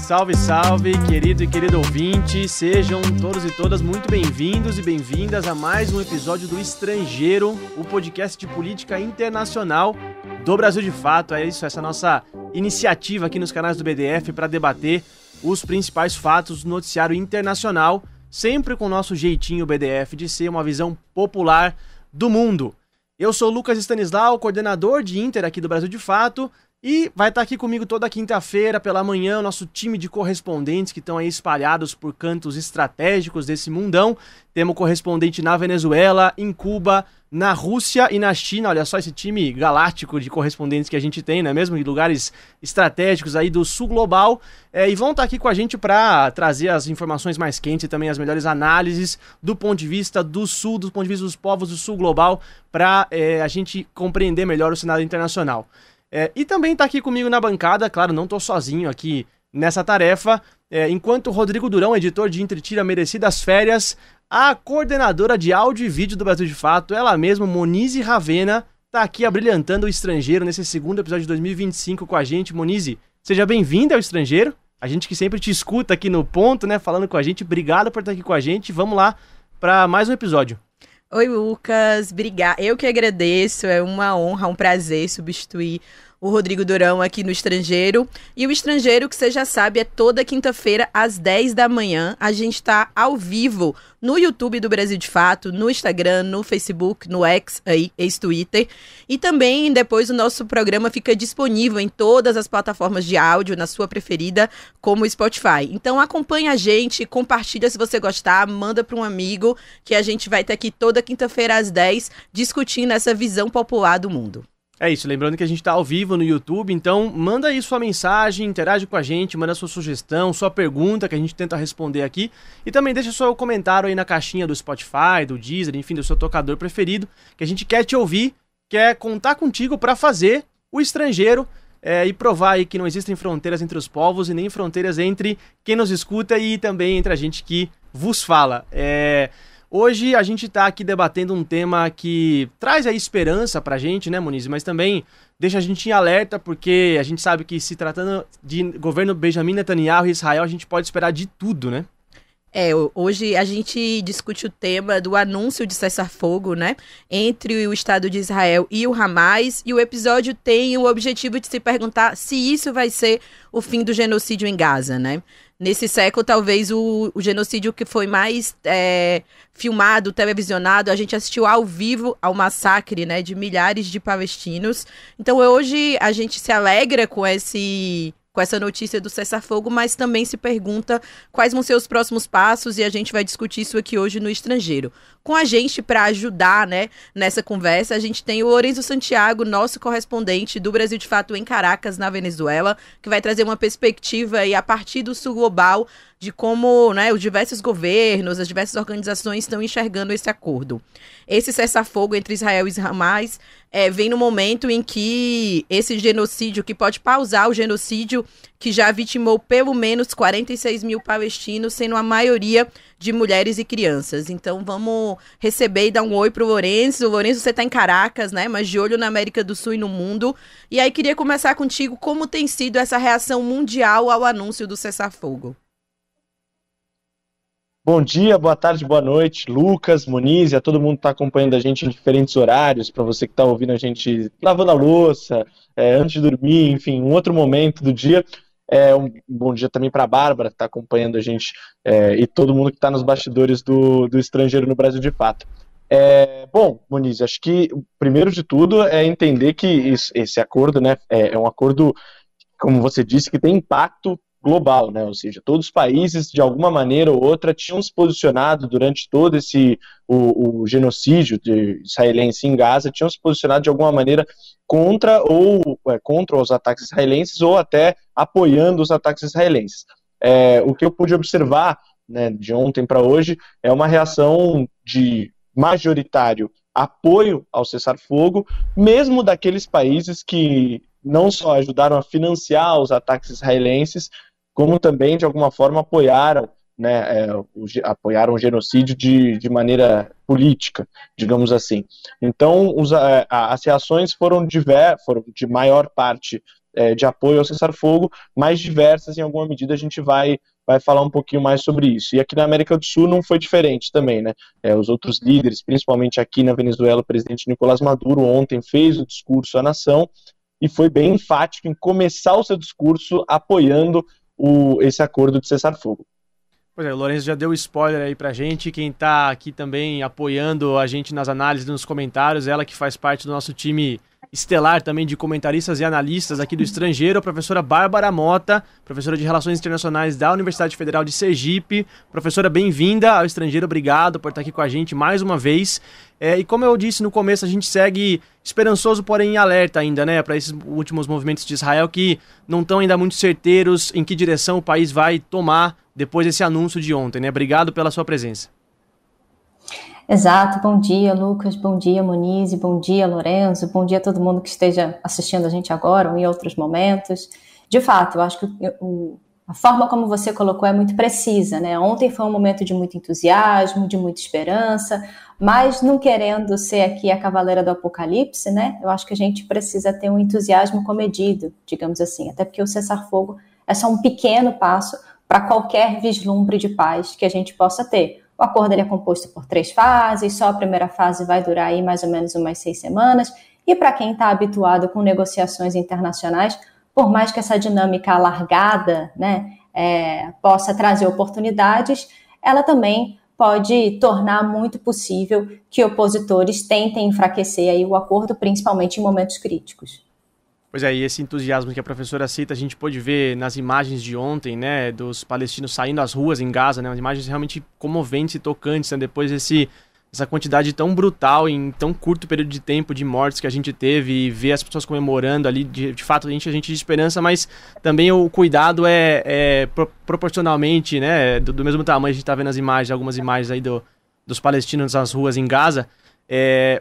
Salve, salve, querido e querido ouvinte, sejam todos e todas muito bem-vindos e bem-vindas a mais um episódio do Estrangeiro, o podcast de política internacional do Brasil de Fato. É isso, essa nossa iniciativa aqui nos canais do BDF para debater os principais fatos do noticiário internacional, sempre com o nosso jeitinho BDF de ser uma visão popular do mundo. Eu sou Lucas Stanislau, coordenador de Inter aqui do Brasil de Fato, e vai estar aqui comigo toda quinta-feira pela manhã o nosso time de correspondentes que estão aí espalhados por cantos estratégicos desse mundão. Temos correspondente na Venezuela, em Cuba, na Rússia e na China. Olha só esse time galáctico de correspondentes que a gente tem, não é mesmo? Em lugares estratégicos aí do sul global. E vão estar aqui com a gente para trazer as informações mais quentes e também as melhores análises do ponto de vista do sul, do ponto de vista dos povos do sul global, para a gente compreender melhor o cenário internacional. E também está aqui comigo na bancada, claro, não estou sozinho aqui nessa tarefa, enquanto o Rodrigo Durão, editor de Inter, tira merecidas férias, a coordenadora de áudio e vídeo do Brasil de Fato, ela mesma, Monize Ravena, está aqui abrilhantando o Estrangeiro nesse segundo episódio de 2025 com a gente. Monize, seja bem-vinda ao Estrangeiro, a gente que sempre te escuta aqui no ponto, né, falando com a gente, obrigado por estar aqui com a gente, vamos lá para mais um episódio. Oi, Lucas, obrigada. Eu que agradeço, é uma honra, um prazer substituir o Rodrigo Durão aqui no Estrangeiro. E o Estrangeiro, que você já sabe, é toda quinta-feira às 10 da manhã. A gente está ao vivo no YouTube do Brasil de Fato, no Instagram, no Facebook, no X, aí, ex-Twitter. E também depois o nosso programa fica disponível em todas as plataformas de áudio, na sua preferida, como o Spotify. Então acompanha a gente, compartilha se você gostar, manda para um amigo, que a gente vai estar aqui toda quinta-feira às 10 discutindo essa visão popular do mundo. É isso, lembrando que a gente está ao vivo no YouTube, então manda aí sua mensagem, interage com a gente, manda sua sugestão, sua pergunta que a gente tenta responder aqui e também deixa seu comentário aí na caixinha do Spotify, do Deezer, enfim, do seu tocador preferido, que a gente quer te ouvir, quer contar contigo para fazer o Estrangeiro e provar aí que não existem fronteiras entre os povos e nem fronteiras entre quem nos escuta e também entre a gente que vos fala. Hoje a gente está aqui debatendo um tema que traz aí esperança pra gente, né, Monize? Mas também deixa a gente em alerta, porque a gente sabe que se tratando de governo Benjamin Netanyahu e Israel, a gente pode esperar de tudo, né? Hoje a gente discute o tema do anúncio de cessar-fogo, né, entre o Estado de Israel e o Hamas, e o episódio tem o objetivo de se perguntar se isso vai ser o fim do genocídio em Gaza, né? Nesse século, talvez o genocídio que foi mais filmado, televisionado, a gente assistiu ao vivo ao massacre, né, de milhares de palestinos. Então hoje a gente se alegra com essa notícia do cessar-fogo, mas também se pergunta quais vão ser os próximos passos, e a gente vai discutir isso aqui hoje no Estrangeiro. Com a gente, para ajudar, né, nessa conversa, a gente tem o Lourenço Santiago, nosso correspondente do Brasil de Fato em Caracas, na Venezuela, que vai trazer uma perspectiva aí, a partir do sul global, de como, né, os diversos governos, as diversas organizações estão enxergando esse acordo. Esse cessar-fogo entre Israel e Hamas vem no momento em que esse genocídio, que pode pausar o genocídio que já vitimou pelo menos 46 mil palestinos, sendo a maioria de mulheres e crianças. Então vamos receber e dar um oi pro Lourenço. Lourenço, você tá em Caracas, né, mas de olho na América do Sul e no mundo. E aí queria começar contigo, como tem sido essa reação mundial ao anúncio do cessar-fogo? Bom dia, boa tarde, boa noite, Lucas, Monize, a todo mundo que está acompanhando a gente em diferentes horários, para você que está ouvindo a gente lavando a louça, antes de dormir, enfim, um outro momento do dia. Um bom dia também para a Bárbara, que está acompanhando a gente, e todo mundo que está nos bastidores do Estrangeiro no Brasil de Fato. Bom, Monize, acho que o primeiro de tudo é entender que esse acordo, né, é um acordo, como você disse, que tem impacto global, né? Ou seja, todos os países, de alguma maneira ou outra, tinham se posicionado durante todo o genocídio israelense em Gaza, tinham se posicionado de alguma maneira contra os ataques israelenses ou até apoiando os ataques israelenses. O que eu pude observar, né, de ontem para hoje é uma reação de majoritário apoio ao cessar-fogo, mesmo daqueles países que não só ajudaram a financiar os ataques israelenses, como também, de alguma forma, apoiaram, né, apoiaram o genocídio de maneira política, digamos assim. Então, as reações foram de maior parte de apoio ao cessar-fogo, mais diversas, em alguma medida a gente vai falar um pouquinho mais sobre isso. E aqui na América do Sul não foi diferente também, né? Os outros líderes, principalmente aqui na Venezuela, o presidente Nicolás Maduro ontem fez o discurso à nação e foi bem enfático em começar o seu discurso apoiando esse acordo de cessar-fogo. Pois é, o Lourenço já deu spoiler aí pra gente, quem tá aqui também apoiando a gente nas análises, nos comentários, ela que faz parte do nosso time estelar também de comentaristas e analistas aqui do Estrangeiro, a professora Bárbara Mota, professora de Relações Internacionais da Universidade Federal de Sergipe. Professora, bem-vinda ao Estrangeiro, obrigado por estar aqui com a gente mais uma vez. E como eu disse no começo, a gente segue esperançoso, porém em alerta ainda, né, para esses últimos movimentos de Israel que não estão ainda muito certeiros em que direção o país vai tomar depois desse anúncio de ontem, né? Obrigado pela sua presença. Exato, bom dia Lucas, bom dia Moniz, bom dia Lourenço, bom dia a todo mundo que esteja assistindo a gente agora ou em outros momentos. De fato, eu acho que a forma como você colocou é muito precisa, né? Ontem foi um momento de muito entusiasmo, de muita esperança, mas não querendo ser aqui a cavaleira do apocalipse, né? Eu acho que a gente precisa ter um entusiasmo comedido, digamos assim, até porque o cessar-fogo é só um pequeno passo para qualquer vislumbre de paz que a gente possa ter. O acordo ele é composto por 3 fases, só a primeira fase vai durar aí mais ou menos umas 6 semanas, e para quem está habituado com negociações internacionais, por mais que essa dinâmica alargada, né, possa trazer oportunidades, ela também pode tornar muito possível que opositores tentem enfraquecer aí o acordo, principalmente em momentos críticos. Pois é, e esse entusiasmo que a professora cita, a gente pôde ver nas imagens de ontem, né, dos palestinos saindo às ruas em Gaza, né, imagens realmente comoventes e tocantes, né, depois essa quantidade tão brutal em tão curto período de tempo de mortes que a gente teve e ver as pessoas comemorando ali, de fato a gente de esperança, mas também o cuidado proporcionalmente, né, do mesmo tamanho. A gente tá vendo as imagens, algumas imagens aí dos palestinos nas ruas em Gaza.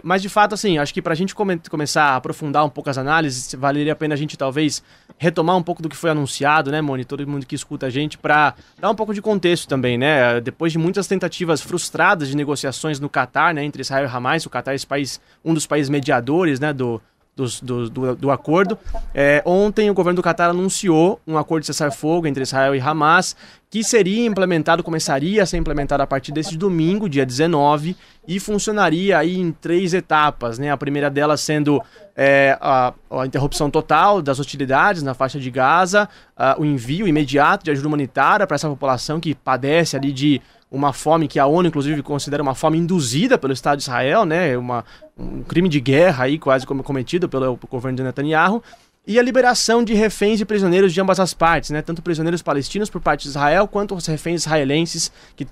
Mas de fato, assim, acho que pra gente começar a aprofundar um pouco as análises, valeria a pena a gente talvez retomar um pouco do que foi anunciado, né, Moni, todo mundo que escuta a gente, pra dar um pouco de contexto também, né, depois de muitas tentativas frustradas de negociações no Catar, né, entre Israel e Hamas, o Catar é esse país, um dos países mediadores, né, do acordo. Ontem o governo do Catar anunciou um acordo de cessar-fogo entre Israel e Hamas, que começaria a ser implementado a partir desse domingo, dia 19, e funcionaria aí em 3 etapas, né? A primeira delas sendo a interrupção total das hostilidades na faixa de Gaza, o envio imediato de ajuda humanitária para essa população que padece ali de uma fome que a ONU, inclusive, considera uma fome induzida pelo Estado de Israel, né? Um crime de guerra aí, quase cometido pelo governo de Netanyahu, e a liberação de reféns e prisioneiros de ambas as partes, né? Tanto prisioneiros palestinos por parte de Israel, quanto os reféns israelenses que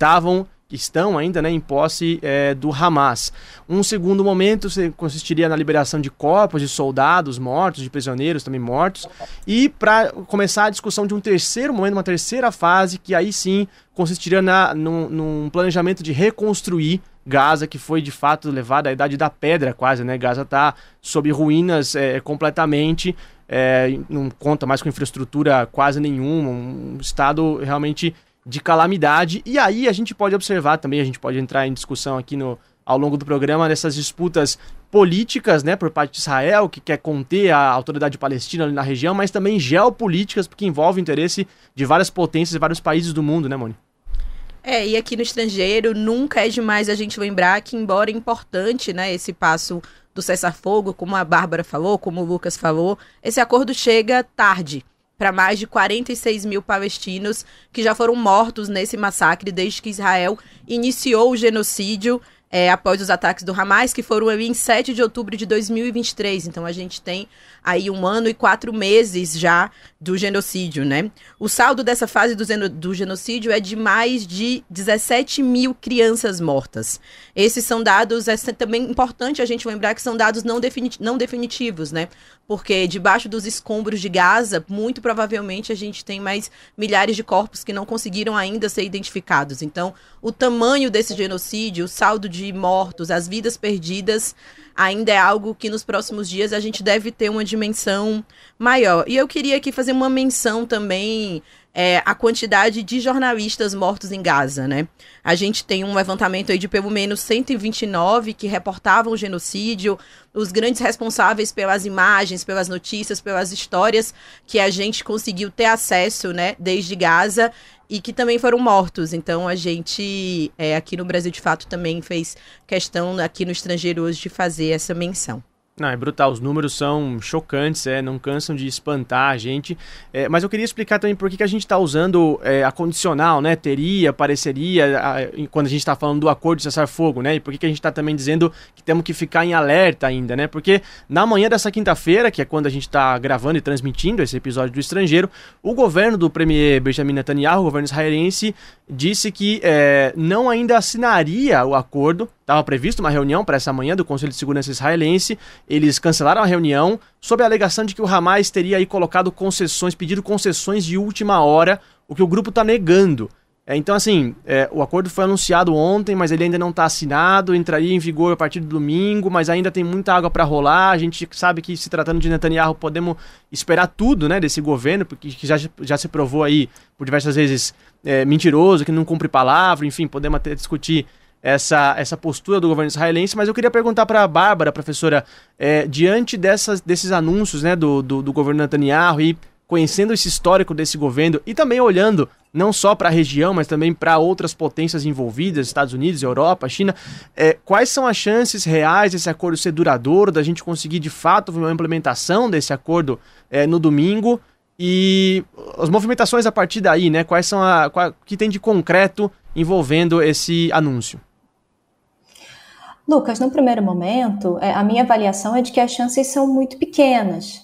estão ainda, né, em posse do Hamas. Um segundo momento consistiria na liberação de corpos de soldados mortos, de prisioneiros também mortos, e para começar a discussão de um terceiro momento, uma terceira fase, que aí sim consistiria num planejamento de reconstruir Gaza, que foi de fato levada à idade da pedra quase, né? Gaza está sob ruínas completamente, não conta mais com infraestrutura quase nenhuma, um estado realmente de calamidade. E aí a gente pode observar também, a gente pode entrar em discussão aqui ao longo do programa nessas disputas políticas, né, por parte de Israel, que quer conter a autoridade palestina ali na região, mas também geopolíticas, porque envolve o interesse de várias potências e vários países do mundo, né, Moni? E aqui no Estrangeiro nunca é demais a gente lembrar que, embora importante, né, esse passo do cessar-fogo, como a Bárbara falou, como o Lucas falou, esse acordo chega tarde para mais de 46 mil palestinos que já foram mortos nesse massacre desde que Israel iniciou o genocídio após os ataques do Hamas, que foram ali em 7 de outubro de 2023. Então a gente tem aí 1 ano e 4 meses já do genocídio, né? O saldo dessa fase do genocídio é de mais de 17 mil crianças mortas. Esses são dados, é também importante a gente lembrar que são dados não definitivos, né? Porque debaixo dos escombros de Gaza, muito provavelmente a gente tem mais milhares de corpos que não conseguiram ainda ser identificados. Então, o tamanho desse genocídio, o saldo de mortos, as vidas perdidas, ainda é algo que nos próximos dias a gente deve ter uma dimensão maior. E eu queria aqui fazer uma menção também a quantidade de jornalistas mortos em Gaza, né? A gente tem um levantamento aí de pelo menos 129 que reportavam o genocídio, os grandes responsáveis pelas imagens, pelas notícias, pelas histórias que a gente conseguiu ter acesso, né, desde Gaza, e que também foram mortos. Então a gente, aqui no Brasil, de fato, também fez questão, aqui no Estrangeiro hoje, de fazer essa menção. Não, é brutal, os números são chocantes, não cansam de espantar a gente, mas eu queria explicar também por que a gente está usando a condicional, né, teria, pareceria, quando a gente está falando do acordo de cessar-fogo, né, e por que a gente está também dizendo que temos que ficar em alerta ainda, né, porque na manhã dessa quinta-feira, que é quando a gente está gravando e transmitindo esse episódio do Estrangeiro, o governo do premier Benjamin Netanyahu, o governo israelense, disse que não ainda assinaria o acordo. Estava previsto uma reunião para essa manhã do Conselho de Segurança israelense. Eles cancelaram a reunião sob a alegação de que o Hamas teria aí colocado pedido concessões de última hora, o que o grupo está negando. Então, assim, o acordo foi anunciado ontem, mas ele ainda não está assinado, entraria em vigor a partir do domingo, mas ainda tem muita água para rolar. A gente sabe que, se tratando de Netanyahu, podemos esperar tudo, né, desse governo, porque já se provou aí por diversas vezes mentiroso, que não cumpre palavra, enfim, podemos até discutir essa postura do governo israelense, mas eu queria perguntar para a Bárbara, professora, diante desses anúncios, né, do governo Netanyahu, e conhecendo esse histórico desse governo, e também olhando não só para a região, mas também para outras potências envolvidas, Estados Unidos, Europa, China, quais são as chances reais desse acordo ser duradouro, da gente conseguir de fato uma implementação desse acordo no domingo, e as movimentações a partir daí, né, quais são o que tem de concreto envolvendo esse anúncio? Lucas, no primeiro momento, a minha avaliação é de que as chances são muito pequenas.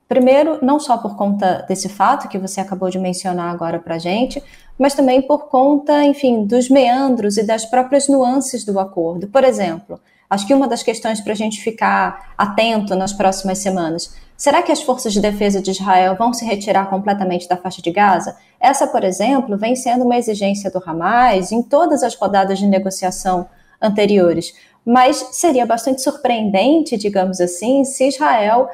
Primeiro, não só por conta desse fato que você acabou de mencionar agora para a gente, mas também por conta, enfim, dos meandros e das próprias nuances do acordo. Por exemplo, acho que uma das questões para a gente ficar atento nas próximas semanas: será que as forças de defesa de Israel vão se retirar completamente da faixa de Gaza? Essa, por exemplo, vem sendo uma exigência do Hamas em todas as rodadas de negociação anteriores. Mas seria bastante surpreendente, digamos assim, se Israel,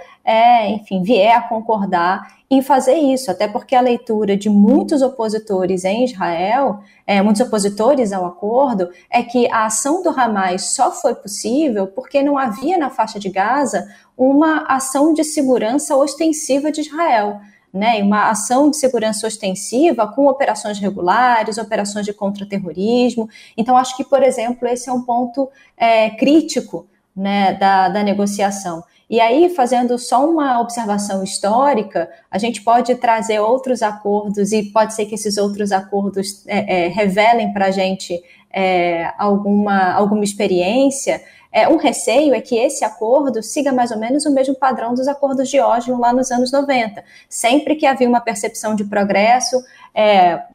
vier a concordar em fazer isso, até porque a leitura de muitos opositores em Israel, muitos opositores ao acordo, é que a ação do Hamas só foi possível porque não havia na faixa de Gaza uma ação de segurança ostensiva de Israel, né, uma ação de segurança ostensiva com operações regulares, operações de contra-terrorismo. Então, acho que, por exemplo, esse é um ponto crítico, né, da negociação. E aí, fazendo só uma observação histórica, a gente pode trazer outros acordos, e pode ser que esses outros acordos revelem para a gente alguma experiência. Um receio é que esse acordo siga mais ou menos o mesmo padrão dos acordos de Oslo lá nos anos 90. Sempre que havia uma percepção de progresso,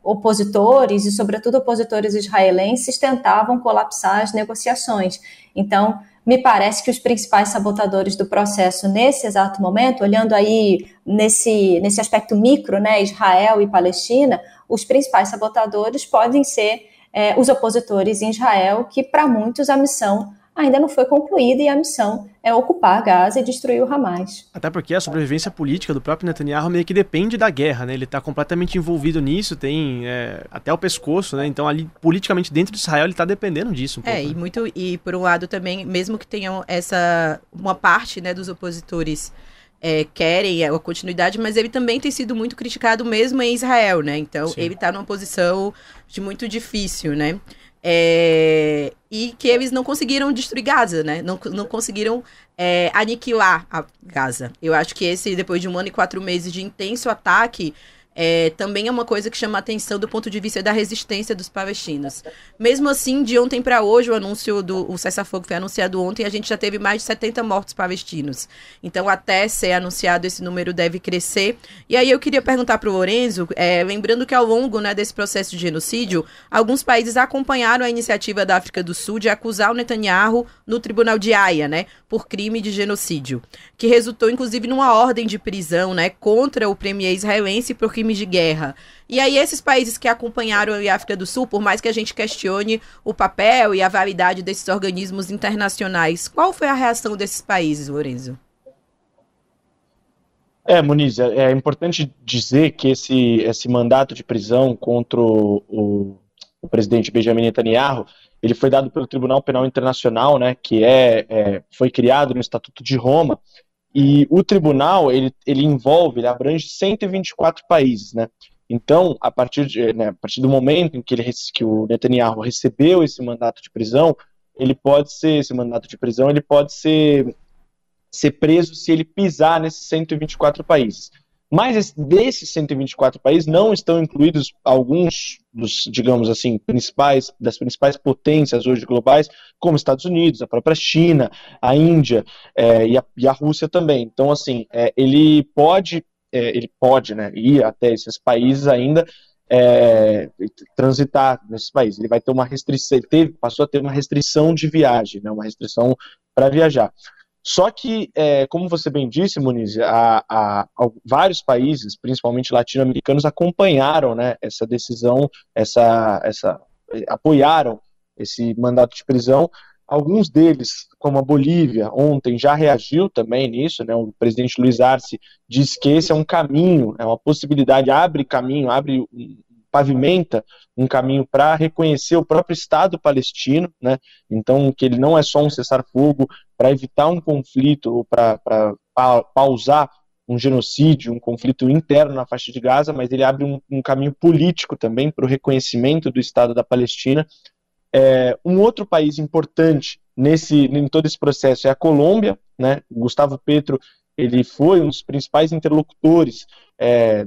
opositores, e sobretudo opositores israelenses, tentavam colapsar as negociações. Então, me parece que os principais sabotadores do processo nesse exato momento, olhando aí nesse aspecto micro, né, Israel e Palestina, os principais sabotadores podem ser os opositores em Israel, que para muitos a missão ainda não foi concluída, e a missão é ocupar Gaza e destruir o Hamas. Até porque a sobrevivência política do próprio Netanyahu meio que depende da guerra, né? Ele está completamente envolvido nisso, tem até o pescoço, né? Então, ali, politicamente, dentro de Israel, ele está dependendo disso um pouco. E por um lado também, mesmo que tenham uma parte, né, dos opositores querem a continuidade, mas ele também tem sido muito criticado mesmo em Israel, né? Então, sim, ele está numa posição muito difícil, né? E que eles não conseguiram destruir Gaza, né? Não conseguiram aniquilar a Gaza. Eu acho que depois de 1 ano e 4 meses de intenso ataque, também é uma coisa que chama a atenção do ponto de vista da resistência dos palestinos. Mesmo assim, de ontem para hoje, o cessar-fogo foi anunciado ontem, a gente já teve mais de 70 mortos palestinos. Então, até ser anunciado, esse número deve crescer. E aí eu queria perguntar para o Lorenzo, lembrando que ao longo, né, desse processo de genocídio, alguns países acompanharam a iniciativa da África do Sul de acusar o Netanyahu no Tribunal de Haia, né, por crime de genocídio, que resultou, inclusive, numa ordem de prisão, né, contra o premier israelense por crimes de guerra. E aí, esses países que acompanharam a África do Sul, por mais que a gente questione o papel e a validade desses organismos internacionais, qual foi a reação desses países, Lorenzo? Muniz, é importante dizer que esse mandato de prisão contra o presidente Benjamin Netanyahu, ele foi dado pelo Tribunal Penal Internacional, né, que foi criado no Estatuto de Roma, e o tribunal, ele abrange 124 países, né? Então, a partir do momento em que o Netanyahu recebeu esse mandato de prisão, ele pode ser preso se ele pisar nesses 124 países. Mas desses 124 países não estão incluídos alguns dos, digamos assim, das principais potências hoje globais, como Estados Unidos, a própria China, a Índia e a Rússia também. Então, assim, ele pode, né, ir até esses países ainda, transitar nesses países. Ele vai ter uma restrição, passou a ter uma restrição de viagem, né, uma restrição para viajar. Só que, como você bem disse, Muniz, vários países, principalmente latino-americanos, acompanharam, né, essa decisão, apoiaram esse mandato de prisão. Alguns deles, como a Bolívia, ontem já reagiu também nisso, né? O presidente Luiz Arce disse que esse é um caminho, é uma possibilidade, pavimenta um caminho para reconhecer o próprio Estado palestino, né? Então, que ele não é só um cessar-fogo para evitar um conflito, ou para pausar um genocídio, um conflito interno na faixa de Gaza, mas ele abre um caminho político também para o reconhecimento do Estado da Palestina. Um outro país importante em todo esse processo é a Colômbia, né? O Gustavo Petro, ele foi um dos principais interlocutores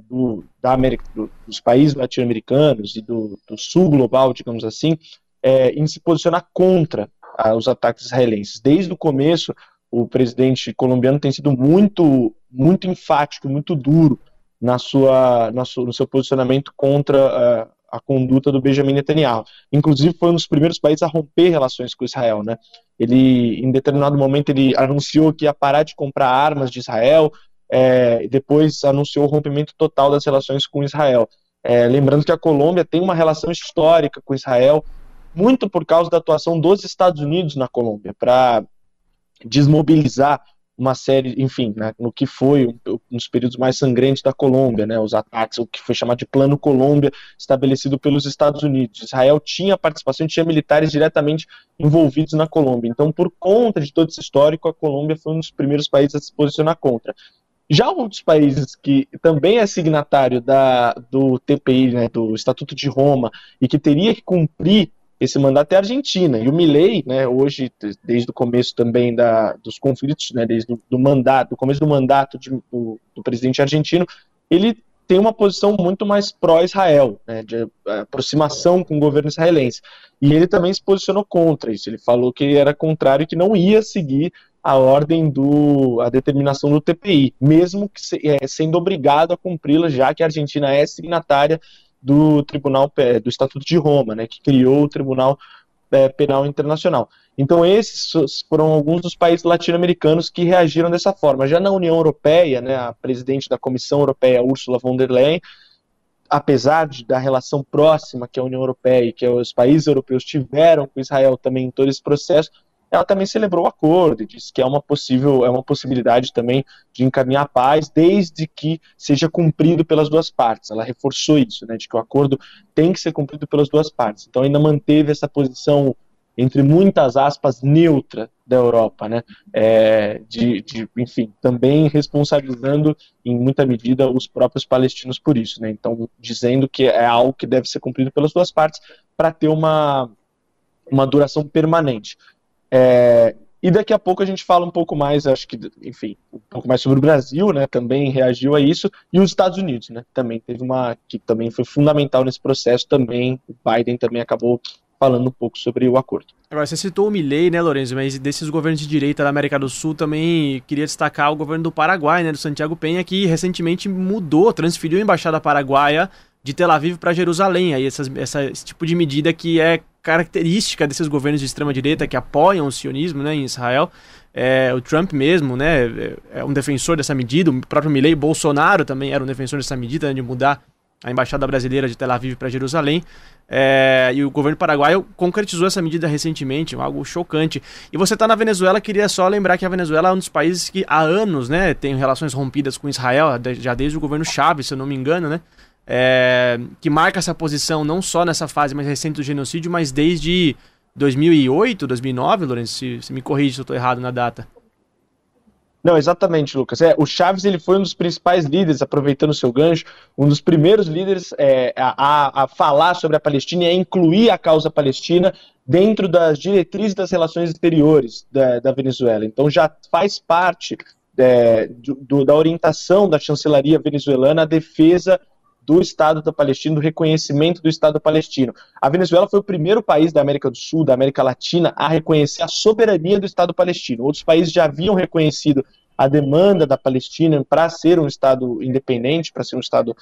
dos países latino-americanos e do sul global, digamos assim, em se posicionar contra os ataques israelenses. Desde o começo, o presidente colombiano tem sido muito, muito enfático, muito duro no seu posicionamento contra a conduta do Benjamin Netanyahu. Inclusive, foi um dos primeiros países a romper relações com Israel, né? Ele, em determinado momento, ele anunciou que ia parar de comprar armas de Israel, e depois anunciou o rompimento total das relações com Israel. Lembrando que a Colômbia tem uma relação histórica com Israel, muito por causa da atuação dos Estados Unidos na Colômbia, para desmobilizar uma série, enfim, né, no que foi um dos períodos mais sangrentos da Colômbia, né, os ataques, o que foi chamado de Plano Colômbia, estabelecido pelos Estados Unidos. Israel tinha participação, tinha militares diretamente envolvidos na Colômbia. Então, por conta de todo esse histórico, a Colômbia foi um dos primeiros países a se posicionar contra. Já outros países que também é signatário do TPI, né, do Estatuto de Roma, e que teria que cumprir esse mandato é a Argentina. E o Milei, né, hoje, desde o começo também dos conflitos, né, desde do começo do mandato do presidente argentino, ele tem uma posição muito mais pró-Israel, né, de aproximação com o governo israelense. E ele também se posicionou contra isso. Ele falou que era contrário, que não ia seguir a ordem a determinação do TPI, mesmo que sendo obrigado a cumpri-la, já que a Argentina é signatária do Estatuto de Roma, né, que criou o Tribunal Penal Internacional. Então esses foram alguns dos países latino-americanos que reagiram dessa forma. Já na União Europeia, né, a presidente da Comissão Europeia, Ursula von der Leyen, apesar da relação próxima que a União Europeia e que os países europeus tiveram com Israel também em todo esse processo, ela também celebrou o acordo e disse que é uma possibilidade também de encaminhar a paz, desde que seja cumprido pelas duas partes. Ela reforçou isso, né, de que o acordo tem que ser cumprido pelas duas partes. Então ainda manteve essa posição, entre muitas aspas, neutra da Europa, né, enfim, também responsabilizando em muita medida os próprios palestinos por isso, né, então dizendo que é algo que deve ser cumprido pelas duas partes para ter uma duração permanente. E daqui a pouco a gente fala um pouco mais, acho que, enfim, um pouco mais sobre o Brasil, né, também reagiu a isso, e os Estados Unidos, né, também teve que também foi fundamental nesse processo, também, o Biden também acabou falando um pouco sobre o acordo. Agora, você citou o Milei, né, Lorenzo, mas desses governos de direita da América do Sul também queria destacar o governo do Paraguai, né, do Santiago Peña, que recentemente transferiu a embaixada paraguaia de Tel Aviv para Jerusalém, aí esse tipo de medida que é característica desses governos de extrema-direita que apoiam o sionismo, né, em Israel. O Trump mesmo, né, é um defensor dessa medida, o próprio Milei, Bolsonaro também era um defensor dessa medida, né, de mudar a embaixada brasileira de Tel Aviv para Jerusalém. E o governo paraguaio concretizou essa medida recentemente, algo chocante. E você está na Venezuela, queria só lembrar que a Venezuela é um dos países que há anos, né, tem relações rompidas com Israel, já desde o governo Chávez, se eu não me engano, né, que marca essa posição não só nessa fase mais recente do genocídio, mas desde 2008, 2009, Lourenço, se me corrige se eu estou errado na data. Não, exatamente, Lucas. O Chávez ele foi um dos principais líderes, aproveitando o seu gancho, um dos primeiros líderes a falar sobre a Palestina e a incluir a causa palestina dentro das diretrizes das relações exteriores da Venezuela. Então já faz parte da orientação da chancelaria venezuelana à defesa do Estado da Palestina, do reconhecimento do Estado palestino. A Venezuela foi o primeiro país da América do Sul, da América Latina, a reconhecer a soberania do Estado palestino. Outros países já haviam reconhecido a demanda da Palestina para ser um Estado independente, para ser um Estado,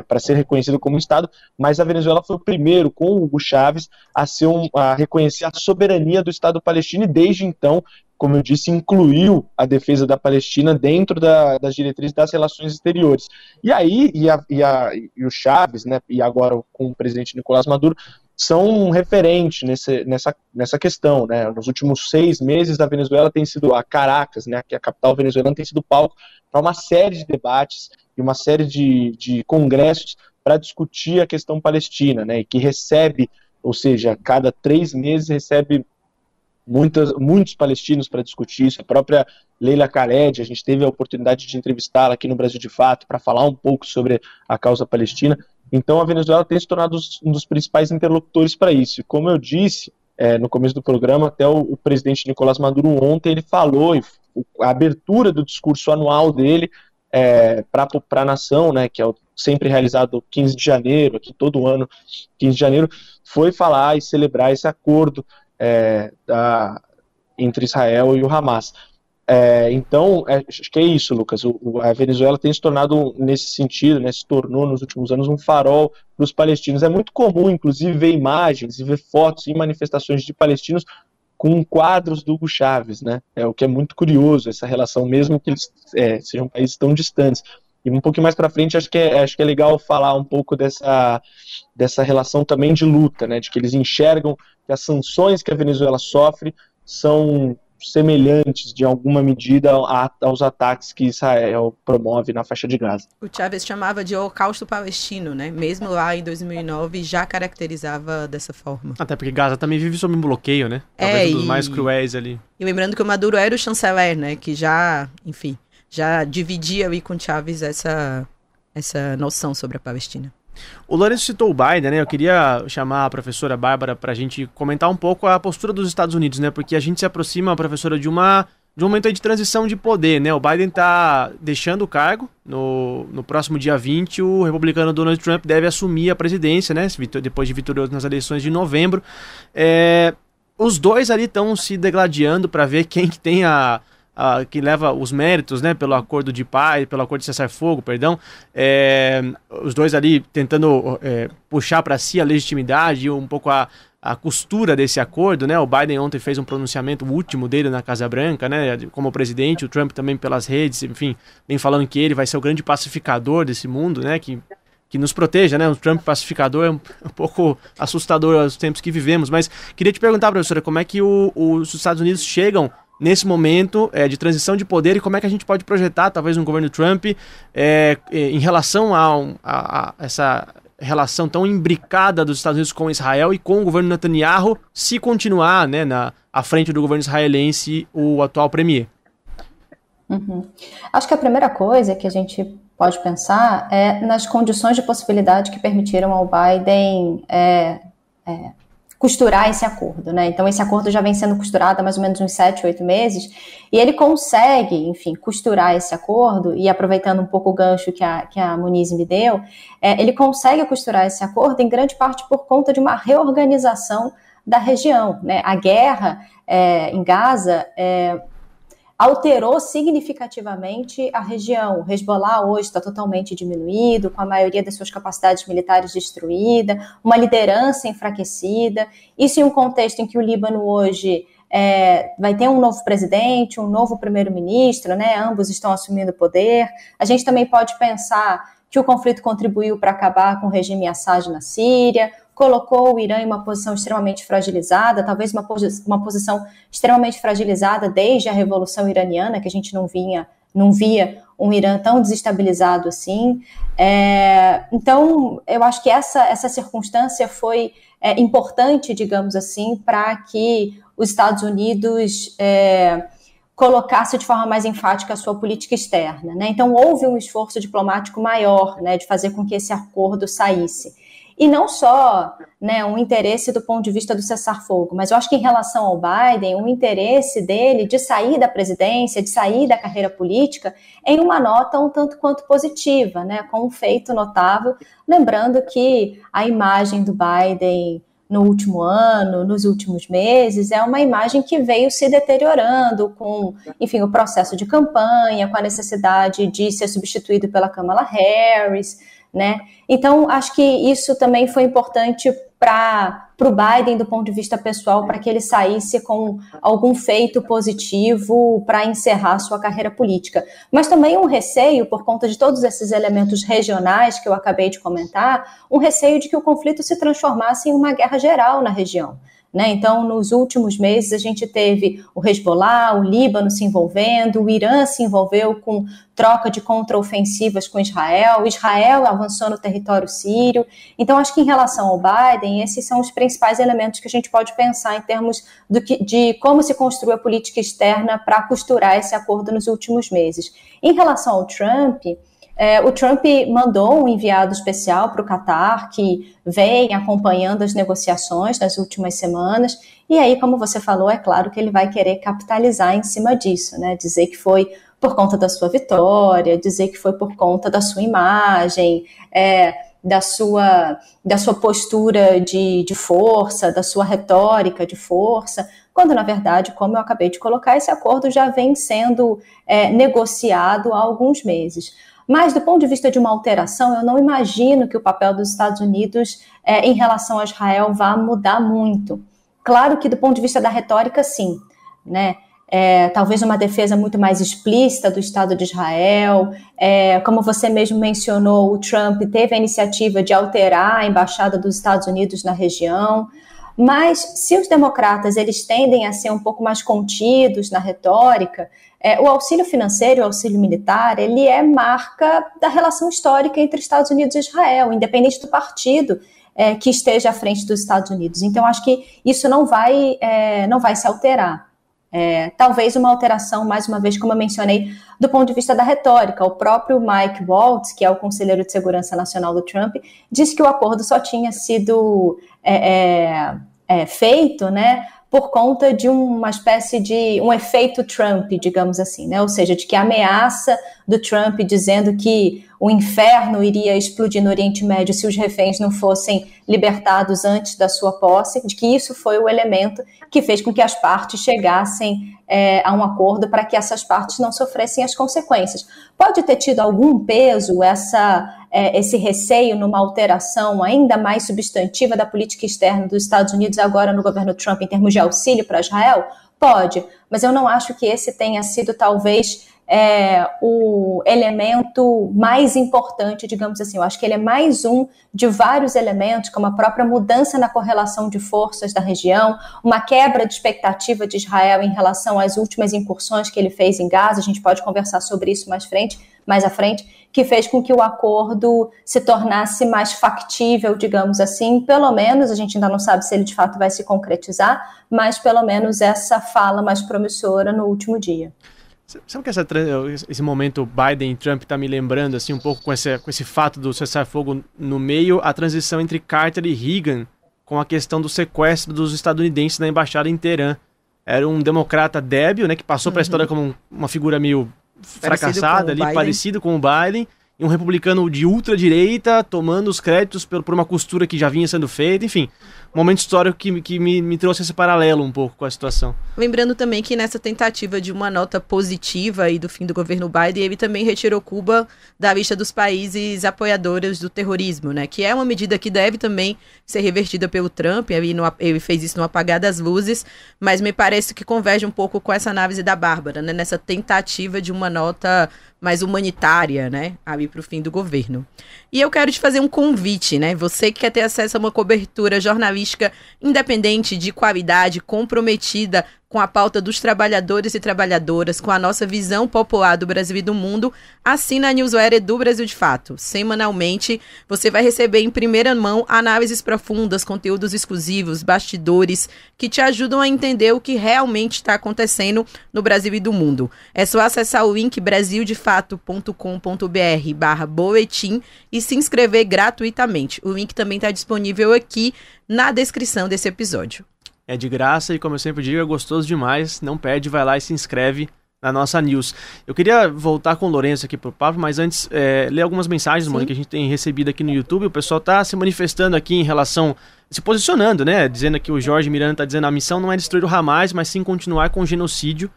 para ser reconhecido como Estado, mas a Venezuela foi o primeiro, com o Hugo Chávez, a reconhecer a soberania do Estado palestino e desde então, como eu disse, incluiu a defesa da Palestina dentro das diretrizes das relações exteriores. E aí, e o Chávez, né, e agora com o presidente Nicolás Maduro, são um referente nessa questão, né? Nos últimos 6 meses, a Venezuela tem sido, a Caracas, né, que é a capital venezuelana, tem sido palco para uma série de debates e uma série de congressos para discutir a questão palestina, né, e que recebe, ou seja, a cada 3 meses recebe muitos palestinos para discutir isso. A própria Leila Khaled, a gente teve a oportunidade de entrevistá-la aqui no Brasil de Fato para falar um pouco sobre a causa palestina. Então a Venezuela tem se tornado um dos principais interlocutores para isso. E como eu disse no começo do programa, até o presidente Nicolás Maduro ontem ele falou, a abertura do discurso anual dele para a nação, né, que é sempre realizado 15 de janeiro, aqui todo ano, 15 de janeiro, foi falar e celebrar esse acordo entre Israel e o Hamas. Então, acho que é isso, Lucas. A Venezuela tem se tornado, nesse sentido, né, se tornou nos últimos anos um farol para os palestinos. É muito comum, inclusive, ver imagens e ver fotos e manifestações de palestinos com quadros do Hugo Chávez, né? O que é muito curioso, essa relação, mesmo que eles sejam países tão distantes. E um pouquinho mais para frente, acho que é legal falar um pouco dessa relação também de luta, né? De que eles enxergam que as sanções que a Venezuela sofre são semelhantes, de alguma medida, aos ataques que Israel promove na faixa de Gaza. O Chávez chamava de holocausto palestino, né? Mesmo lá em 2009 já caracterizava dessa forma. Até porque Gaza também vive sob um bloqueio, né? Talvez um dos mais cruéis ali. E lembrando que o Maduro era o chanceler, né? Que já, enfim, já dividia ali com Chávez essa noção sobre a Palestina. O Lourenço citou o Biden, né? Eu queria chamar a professora Bárbara para a gente comentar um pouco a postura dos Estados Unidos, né? Porque a gente se aproxima, professora, de um momento aí de transição de poder, né? O Biden está deixando o cargo. No próximo dia 20, o republicano Donald Trump deve assumir a presidência, né? Depois de vitorioso nas eleições de novembro. Os dois ali estão se degladiando para ver quem que tem que leva os méritos, né, pelo acordo de paz, pelo acordo de cessar-fogo, perdão, os dois ali tentando puxar para si a legitimidade e um pouco a costura desse acordo, né? O Biden ontem fez um pronunciamento, o último dele na Casa Branca, né, como presidente, o Trump também pelas redes, enfim, vem falando que ele vai ser o grande pacificador desse mundo, né, que nos proteja, né? O Trump pacificador é um pouco assustador aos tempos que vivemos, mas queria te perguntar, professora, como é que os Estados Unidos chegam nesse momento de transição de poder e como é que a gente pode projetar, talvez, um governo Trump em relação a essa relação tão imbricada dos Estados Unidos com Israel e com o governo Netanyahu, se continuar, né, à frente do governo israelense o atual premier. Acho que a primeira coisa que a gente pode pensar é nas condições de possibilidade que permitiram ao Biden costurar esse acordo, né? Então esse acordo já vem sendo costurado há mais ou menos uns 7, 8 meses, e ele consegue, enfim, costurar esse acordo, e aproveitando um pouco o gancho que a Muniz me deu, ele consegue costurar esse acordo em grande parte por conta de uma reorganização da região, né? A guerra em Gaza alterou significativamente a região. O Hezbollah hoje está totalmente diminuído, com a maioria das suas capacidades militares destruída, uma liderança enfraquecida. Isso em um contexto em que o Líbano hoje vai ter um novo presidente, um novo primeiro-ministro, né? Ambos estão assumindo o poder. A gente também pode pensar que o conflito contribuiu para acabar com o regime Assad na Síria, colocou o Irã em uma posição extremamente fragilizada, talvez uma posição extremamente fragilizada desde a Revolução Iraniana, que a gente não via um Irã tão desestabilizado assim. Então, eu acho que essa circunstância foi importante, digamos assim, para que os Estados Unidos colocasse de forma mais enfática a sua política externa, né? Então, houve um esforço diplomático maior, né, de fazer com que esse acordo saísse. E não só, né, um interesse do ponto de vista do cessar-fogo, mas eu acho que em relação ao Biden, o interesse dele de sair da presidência, de sair da carreira política, em uma nota um tanto quanto positiva, né, com um feito notável, lembrando que a imagem do Biden no último ano, nos últimos meses, é uma imagem que veio se deteriorando com, enfim, o processo de campanha, com a necessidade de ser substituído pela Kamala Harris, né? Então, acho que isso também foi importante para o Biden, do ponto de vista pessoal, para que ele saísse com algum feito positivo para encerrar sua carreira política. Mas também um receio, por conta de todos esses elementos regionais que eu acabei de comentar, um receio de que o conflito se transformasse em uma guerra geral na região. Né? Então, nos últimos meses, a gente teve o Hezbollah, o Líbano se envolvendo, o Irã se envolveu com troca de contraofensivas com Israel avançou no território sírio. Então, acho que em relação ao Biden, esses são os principais elementos que a gente pode pensar em termos de como se construiu a política externa para costurar esse acordo nos últimos meses. Em relação ao Trump, o Trump mandou um enviado especial para o Catar, que vem acompanhando as negociações nas últimas semanas, e aí, como você falou, é claro que ele vai querer capitalizar em cima disso, né? Dizer que foi por conta da sua vitória, dizer que foi por conta da sua imagem, da sua postura de força, da sua retórica de força, quando, na verdade, como eu acabei de colocar, esse acordo já vem sendo negociado há alguns meses. Mas, do ponto de vista de uma alteração, eu não imagino que o papel dos Estados Unidos em relação a Israel vá mudar muito. Claro que, do ponto de vista da retórica, sim, né? Talvez uma defesa muito mais explícita do Estado de Israel. Como você mesmo mencionou, o Trump teve a iniciativa de alterar a embaixada dos Estados Unidos na região. Mas, se os democratas eles tendem a ser um pouco mais contidos na retórica, o auxílio financeiro e o auxílio militar, ele é marca da relação histórica entre Estados Unidos e Israel, independente do partido que esteja à frente dos Estados Unidos. Então, acho que isso não vai se alterar. Talvez uma alteração, mais uma vez, como eu mencionei, do ponto de vista da retórica. O próprio Mike Waltz, que é o conselheiro de segurança nacional do Trump, disse que o acordo só tinha sido feito, né, por conta de uma espécie de um efeito Trump, digamos assim, né? Ou seja, de que a ameaça do Trump dizendo que o inferno iria explodir no Oriente Médio se os reféns não fossem libertados antes da sua posse, de que isso foi o elemento que fez com que as partes chegassem a um acordo para que essas partes não sofressem as consequências. Pode ter tido algum peso esse receio numa alteração ainda mais substantiva da política externa dos Estados Unidos agora no governo Trump em termos de auxílio para Israel? Pode, mas eu não acho que esse tenha sido talvez o elemento mais importante, digamos assim. Eu acho que ele é mais um de vários elementos, como a própria mudança na correlação de forças da região, uma quebra de expectativa de Israel em relação às últimas incursões que ele fez em Gaza. A gente pode conversar sobre isso mais à frente, que fez com que o acordo se tornasse mais factível, digamos assim. Pelo menos, a gente ainda não sabe se ele de fato vai se concretizar, mas pelo menos essa fala mais promissora no último dia. Sabe que esse momento Biden e Trump está me lembrando assim, um pouco com esse fato do cessar-fogo no meio, a transição entre Carter e Reagan, com a questão do sequestro dos estadunidenses na embaixada em Teherã. Era um democrata débil, né, que passou para a história como uma figura meio fracassada, parecido com o Biden, e um republicano de ultradireita tomando os créditos por uma costura que já vinha sendo feita, enfim. momento histórico que me trouxe esse paralelo um pouco com a situação. Lembrando também que nessa tentativa de uma nota positiva aí do fim do governo Biden, ele também retirou Cuba da lista dos países apoiadores do terrorismo, né? Que é uma medida que deve também ser revertida pelo Trump, ele fez isso no apagar das luzes, mas me parece que converge um pouco com essa análise da Bárbara, né? Nessa tentativa de uma nota mais humanitária, né, ali para o fim do governo. E eu quero te fazer um convite, né, você que quer ter acesso a uma cobertura jornalística independente, de qualidade, comprometida com a pauta dos trabalhadores e trabalhadoras, com a nossa visão popular do Brasil e do mundo, assina a newsletter do Brasil de Fato. Semanalmente, você vai receber em primeira mão análises profundas, conteúdos exclusivos, bastidores, que te ajudam a entender o que realmente está acontecendo no Brasil e do mundo. É só acessar o link brasildefato.com.br/boletim e se inscrever gratuitamente. O link também está disponível aqui na descrição desse episódio. É de graça e, como eu sempre digo, é gostoso demais. Não perde, vai lá e se inscreve na nossa news. Eu queria voltar com o Lourenço aqui pro papo, mas antes ler algumas mensagens, Mônica, que a gente tem recebido aqui no YouTube. O pessoal tá se manifestando aqui em relação, se posicionando, né? Dizendo que o Jorge Miranda tá dizendo a missão não é destruir o Hamas, mas sim continuar com o genocídio.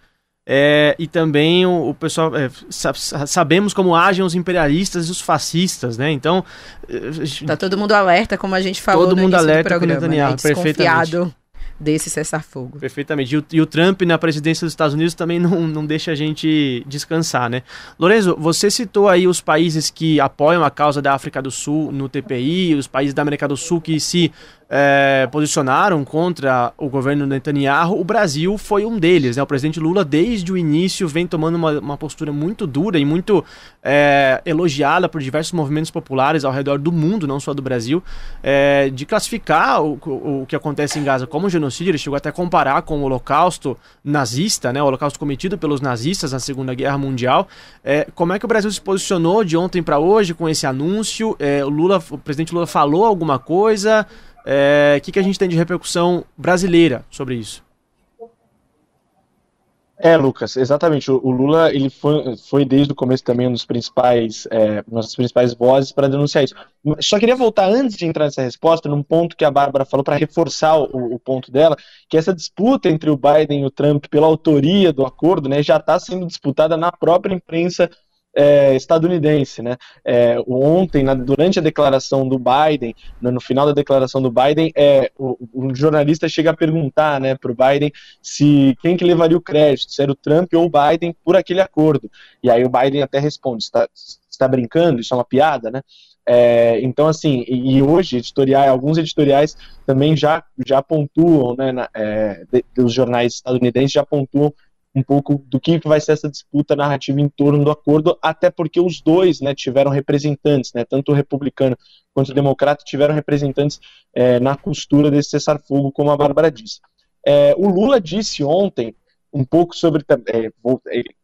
E também o pessoal, sabemos como agem os imperialistas e os fascistas, né? Então... Tá todo mundo alerta, como a gente falou todo no mundo início alerta do programa, com Netanyahu, né? Desconfiado desse cessar-fogo. Perfeitamente. E o Trump na presidência dos Estados Unidos também não deixa a gente descansar, né? Lorenzo, você citou aí os países que apoiam a causa da África do Sul no TPI, os países da América do Sul que se posicionaram contra o governo Netanyahu. O Brasil foi um deles, né? O presidente Lula, desde o início, vem tomando uma postura muito dura e muito elogiada por diversos movimentos populares ao redor do mundo, não só do Brasil, de classificar o que acontece em Gaza como genocídio. Ele chegou até a comparar com o Holocausto nazista, né? O Holocausto cometido pelos nazistas na Segunda Guerra Mundial. Como é que o Brasil se posicionou de ontem para hoje com esse anúncio? O presidente Lula falou alguma coisa? Que a gente tem de repercussão brasileira sobre isso? Lucas, exatamente. O Lula ele foi desde o começo também uma das principais vozes para denunciar isso. Só queria voltar, antes de entrar nessa resposta, num ponto que a Bárbara falou, para reforçar o ponto dela, que essa disputa entre o Biden e o Trump pela autoria do acordo, né, já está sendo disputada na própria imprensa estadunidense, né? Ontem, durante a declaração do Biden, no final da declaração do Biden, um jornalista chega a perguntar, né, para o Biden se quem que levaria o crédito, se era o Trump ou o Biden por aquele acordo. E aí o Biden até responde: está brincando? Isso é uma piada, né? Então, assim, e hoje alguns editoriais também já pontuam, né, dos jornais estadunidenses já pontuam um pouco do que vai ser essa disputa narrativa em torno do acordo, até porque os dois, né, tiveram representantes, né, tanto o republicano quanto o democrata tiveram representantes na costura desse cessar-fogo, como a Bárbara disse. O Lula disse ontem um pouco sobre...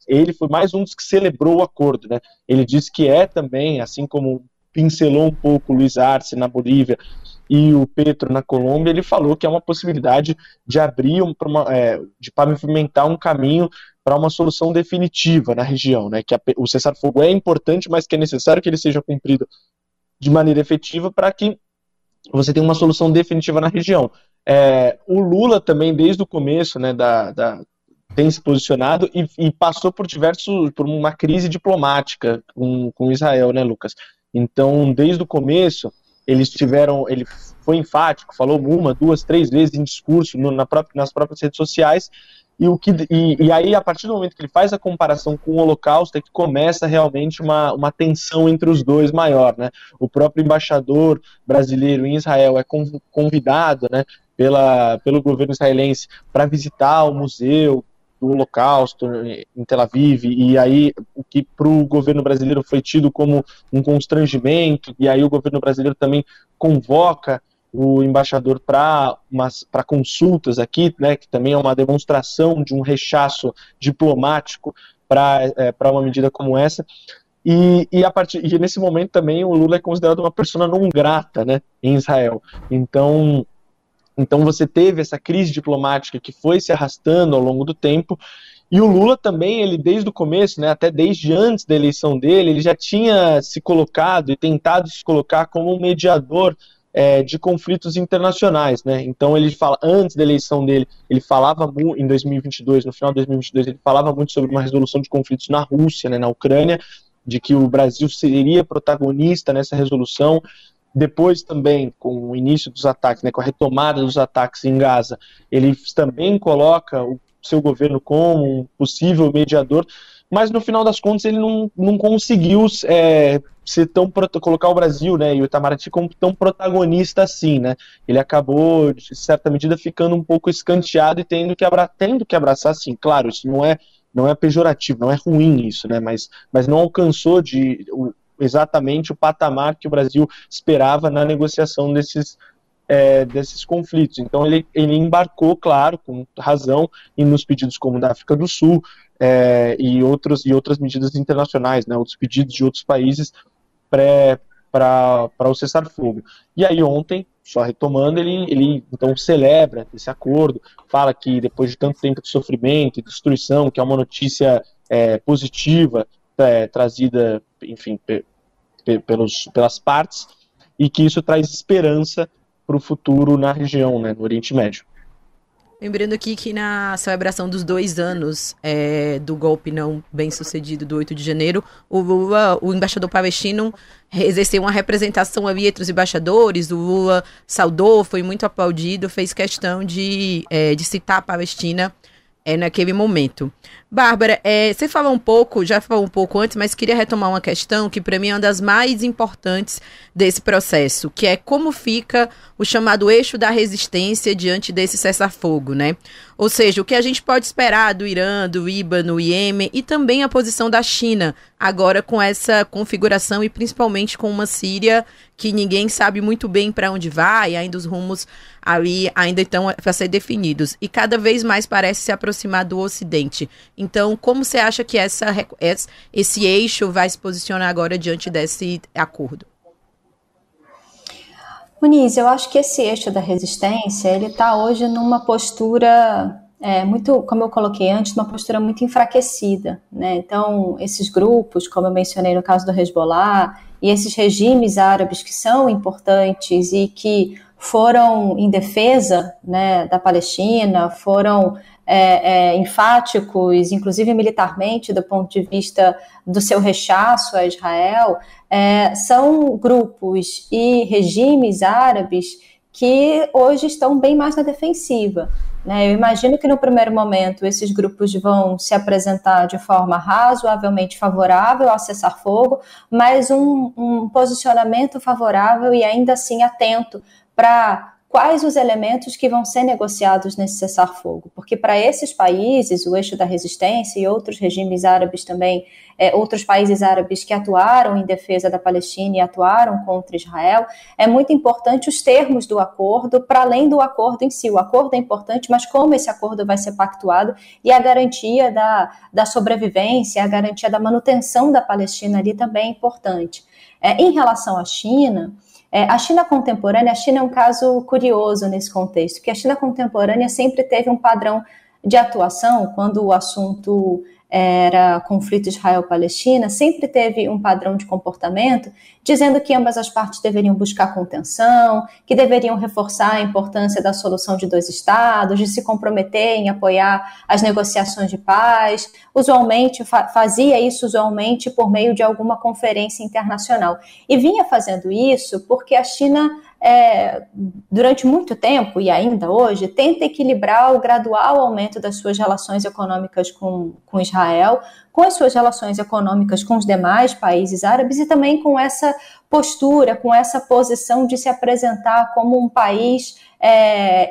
ele foi mais um dos que celebrou o acordo, né? Ele disse que também, assim como pincelou um pouco o Luiz Arce na Bolívia e o Petro na Colômbia, ele falou que é uma possibilidade de abrir, de pavimentar um caminho para uma solução definitiva na região, né? Que o cessar-fogo é importante, mas que é necessário que ele seja cumprido de maneira efetiva para que você tenha uma solução definitiva na região. O Lula também, desde o começo, né, tem se posicionado e passou por uma crise diplomática com Israel, né, Lucas? Então, desde o começo, ele foi enfático, falou 1, 2, 3 vezes em discurso nas próprias redes sociais, e aí, a partir do momento que ele faz a comparação com o Holocausto, é que começa realmente uma tensão entre os dois maior, né? O próprio embaixador brasileiro em Israel é convidado, né, pelo governo israelense para visitar o museu do Holocausto em Tel Aviv, e aí o que para o governo brasileiro foi tido como um constrangimento, e aí o governo brasileiro também convoca o embaixador para consultas aqui, né, que também é uma demonstração de um rechaço diplomático para uma medida como essa. E nesse momento também o Lula é considerado uma persona não grata, né, em Israel. Então você teve essa crise diplomática que foi se arrastando ao longo do tempo, e o Lula também, ele desde o começo, né, até desde antes da eleição dele, ele já tinha se colocado e tentado se colocar como um mediador de conflitos internacionais, né? Então ele fala, antes da eleição dele, ele falava em 2022, no final de 2022, ele falava muito sobre uma resolução de conflitos na Rússia, né, na Ucrânia, de que o Brasil seria protagonista nessa resolução. Depois também, com o início dos ataques, né, com a retomada dos ataques em Gaza, ele também coloca o seu governo como um possível mediador, mas no final das contas ele não conseguiu colocar o Brasil, né, e o Itamaraty como tão protagonista assim, né? Ele acabou, de certa medida, ficando um pouco escanteado e tendo que abraçar, sim, claro, isso não é pejorativo, não é ruim isso, né? Mas não alcançou exatamente o patamar que o Brasil esperava na negociação desses conflitos. Então ele embarcou, claro, com razão, nos pedidos como da África do Sul e outras medidas internacionais, né, outros pedidos de outros países para o cessar-fogo. E aí ontem, só retomando, ele então celebra esse acordo, fala que depois de tanto tempo de sofrimento e destruição, que é uma notícia positiva, trazida, enfim, pelas partes, e que isso traz esperança para o futuro na região, né, no Oriente Médio. Lembrando aqui que na celebração dos 2 anos do golpe não bem sucedido do 8 de janeiro, o embaixador palestino exerceu uma representação ali entre os embaixadores, o Lula saudou, foi muito aplaudido, fez questão de citar a Palestina naquele momento. Bárbara, você já falou um pouco antes, mas queria retomar uma questão que para mim é uma das mais importantes desse processo, que é como fica o chamado eixo da resistência diante desse cessar-fogo, né? Ou seja, o que a gente pode esperar do Irã, do Líbano, Iêmen e também a posição da China, agora com essa configuração e principalmente com uma Síria que ninguém sabe muito bem para onde vai, ainda os rumos ali ainda estão para ser definidos. E cada vez mais parece se aproximar do Ocidente. Então, como você acha que esse eixo vai se posicionar agora diante desse acordo? Muniz, eu acho que esse eixo da resistência, ele está hoje numa postura muito, como eu coloquei antes, uma postura muito enfraquecida, né? Então, esses grupos, como eu mencionei no caso do Hezbollah, e esses regimes árabes que são importantes e que foram em defesa, né, da Palestina, foram enfáticos, inclusive militarmente, do ponto de vista do seu rechaço a Israel, são grupos e regimes árabes que hoje estão bem mais na defensiva, né? Eu imagino que no primeiro momento esses grupos vão se apresentar de forma razoavelmente favorável ao cessar-fogo, mas um posicionamento favorável e ainda assim atento para quais os elementos que vão ser negociados nesse cessar-fogo, porque para esses países, o eixo da resistência e outros regimes árabes também, outros países árabes que atuaram em defesa da Palestina e atuaram contra Israel, é muito importante os termos do acordo, para além do acordo em si. O acordo é importante, mas como esse acordo vai ser pactuado e a garantia da sobrevivência, a garantia da manutenção da Palestina ali também é importante. Em relação à China, a China contemporânea, a China é um caso curioso nesse contexto, porque a China contemporânea sempre teve um padrão de atuação, quando o assunto era conflito Israel-Palestina, sempre teve um padrão de comportamento, dizendo que ambas as partes deveriam buscar contenção, que deveriam reforçar a importância da solução de 2 estados, de se comprometer em apoiar as negociações de paz, usualmente fazia isso usualmente por meio de alguma conferência internacional. E vinha fazendo isso porque a China, durante muito tempo, e ainda hoje, tenta equilibrar o gradual aumento das suas relações econômicas com Israel, com as suas relações econômicas com os demais países árabes e também com essa postura, com essa posição de se apresentar como um país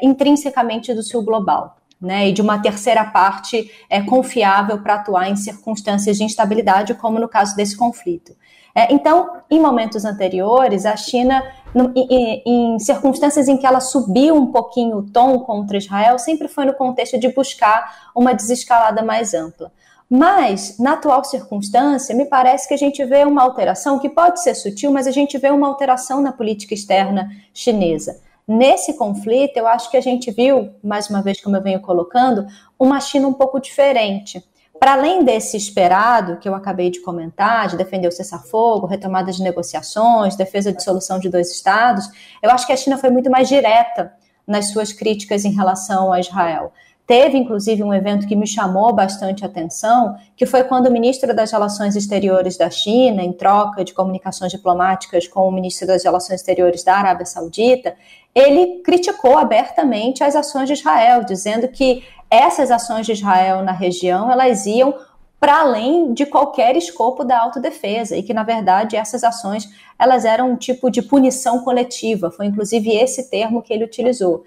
intrinsecamente do sul global, né, e de uma terceira parte confiável para atuar em circunstâncias de instabilidade, como no caso desse conflito. Então, em momentos anteriores, a China, em circunstâncias em que ela subiu um pouquinho o tom contra Israel, sempre foi no contexto de buscar uma desescalada mais ampla. Mas, na atual circunstância, me parece que a gente vê uma alteração, que pode ser sutil, mas a gente vê uma alteração na política externa chinesa. Nesse conflito, eu acho que a gente viu, mais uma vez como eu venho colocando, uma China um pouco diferente. para além desse esperado que eu acabei de comentar, de defender o cessar-fogo, retomada de negociações, defesa de solução de 2 estados, eu acho que a China foi muito mais direta nas suas críticas em relação a Israel. Teve, inclusive, um evento que me chamou bastante atenção, que foi quando o ministro das Relações Exteriores da China, em troca de comunicações diplomáticas com o ministro das Relações Exteriores da Arábia Saudita, ele criticou abertamente as ações de Israel, dizendo que essas ações de Israel na região, elas iam para além de qualquer escopo da autodefesa e que, na verdade, essas ações elas eram um tipo de punição coletiva. Foi, inclusive, esse termo que ele utilizou.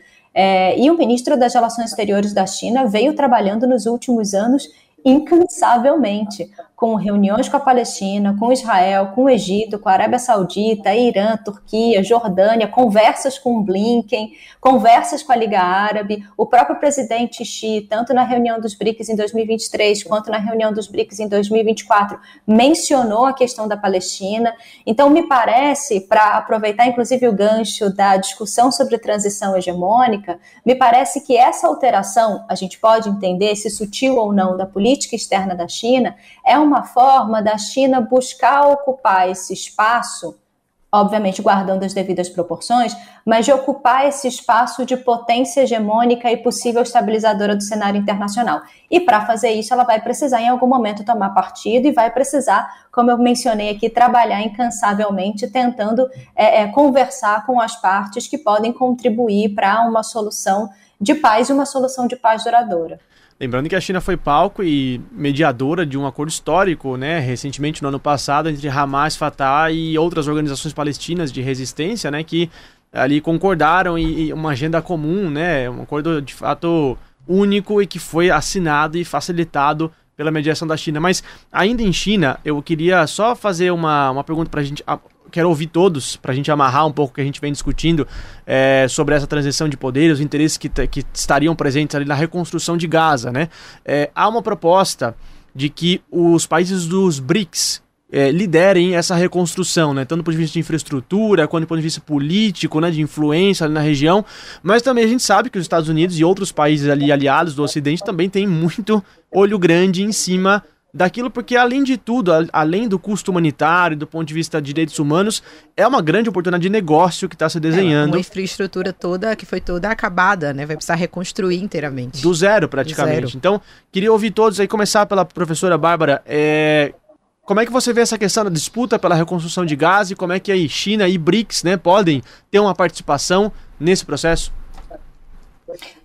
E o ministro das Relações Exteriores da China veio trabalhando nos últimos anos incansavelmente, com reuniões com a Palestina, com Israel, com o Egito, com a Arábia Saudita, Irã, Turquia, Jordânia, conversas com o Blinken, conversas com a Liga Árabe, o próprio presidente Xi, tanto na reunião dos BRICS em 2023, quanto na reunião dos BRICS em 2024, mencionou a questão da Palestina. Então, me parece, para aproveitar inclusive o gancho da discussão sobre transição hegemônica, me parece que essa alteração, a gente pode entender se sutil ou não, da política externa da China, é uma forma da China buscar ocupar esse espaço, obviamente guardando as devidas proporções, mas de ocupar esse espaço de potência hegemônica e possível estabilizadora do cenário internacional. E para fazer isso, ela vai precisar em algum momento tomar partido e vai precisar, como eu mencionei aqui, trabalhar incansavelmente tentando conversar com as partes que podem contribuir para uma solução de paz e uma solução de paz duradoura. Lembrando que a China foi palco e mediadora de um acordo histórico, né, recentemente no ano passado, entre Hamas, Fatah e outras organizações palestinas de resistência, né, que ali concordaram e uma agenda comum, né, um acordo de fato único e que foi assinado e facilitado pela mediação da China. Mas ainda em China, eu queria só fazer uma pergunta para a gente. Quero ouvir todos, para a gente amarrar um pouco o que a gente vem discutindo sobre essa transição de poder, os interesses que estariam presentes ali na reconstrução de Gaza, né? Há uma proposta de que os países dos BRICS liderem essa reconstrução, né? Tanto do ponto de vista de infraestrutura, quanto do ponto de vista político, né? De influência ali na região, mas também a gente sabe que os Estados Unidos e outros países ali aliados do Ocidente também têm muito olho grande em cima daquilo, porque além de tudo, além do custo humanitário, do ponto de vista de direitos humanos, é uma grande oportunidade de negócio que está se desenhando. Uma infraestrutura toda, que foi toda acabada, né? Vai precisar reconstruir inteiramente. Do zero, praticamente. Do zero. Então, queria ouvir todos aí, começar pela professora Bárbara. Como é que você vê essa questão da disputa pela reconstrução de Gaza e como é que aí China e BRICS, né, podem ter uma participação nesse processo?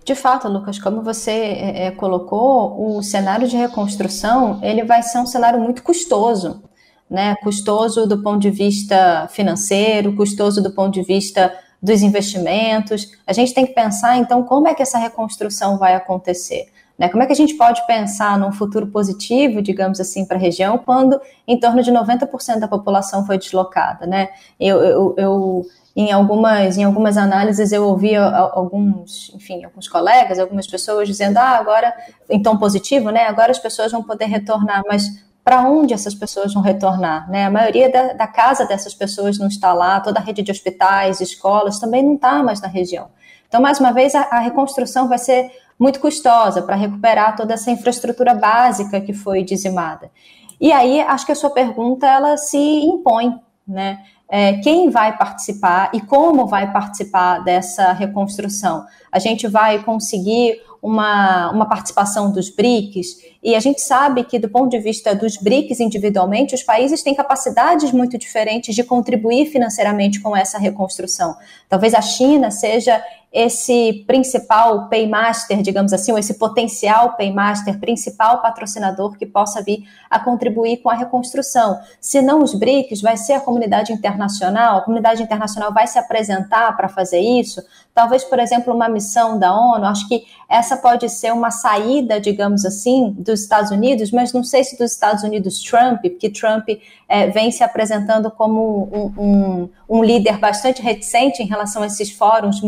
De fato, Lucas, como você colocou, o cenário de reconstrução ele vai ser um cenário muito custoso, né? Custoso do ponto de vista financeiro, custoso do ponto de vista dos investimentos. A gente tem que pensar, então, como é que essa reconstrução vai acontecer, né? Como é que a gente pode pensar num futuro positivo, digamos assim, para a região, quando em torno de 90% da população foi deslocada, né? Em algumas análises eu ouvi alguns colegas, algumas pessoas dizendo, agora, em tom positivo, né, agora as pessoas vão poder retornar, mas para onde essas pessoas vão retornar, né? A maioria da casa dessas pessoas não está lá, toda a rede de hospitais, escolas também não está mais na região. Então, mais uma vez, a reconstrução vai ser muito custosa para recuperar toda essa infraestrutura básica que foi dizimada. E aí, acho que a sua pergunta, ela se impõe, né? Quem vai participar e como vai participar dessa reconstrução? A gente vai conseguir uma participação dos BRICS, e a gente sabe que do ponto de vista dos BRICS individualmente, os países têm capacidades muito diferentes de contribuir financeiramente com essa reconstrução. Talvez a China seja esse principal paymaster, digamos assim, ou esse potencial paymaster, principal patrocinador que possa vir a contribuir com a reconstrução. Se não os BRICS, vai ser a comunidade internacional vai se apresentar para fazer isso. Talvez, por exemplo, uma missão da ONU, acho que essa pode ser uma saída, digamos assim, dos Estados Unidos, mas não sei se dos Estados Unidos Trump, porque Trump vem se apresentando como um líder bastante reticente em relação a esses fóruns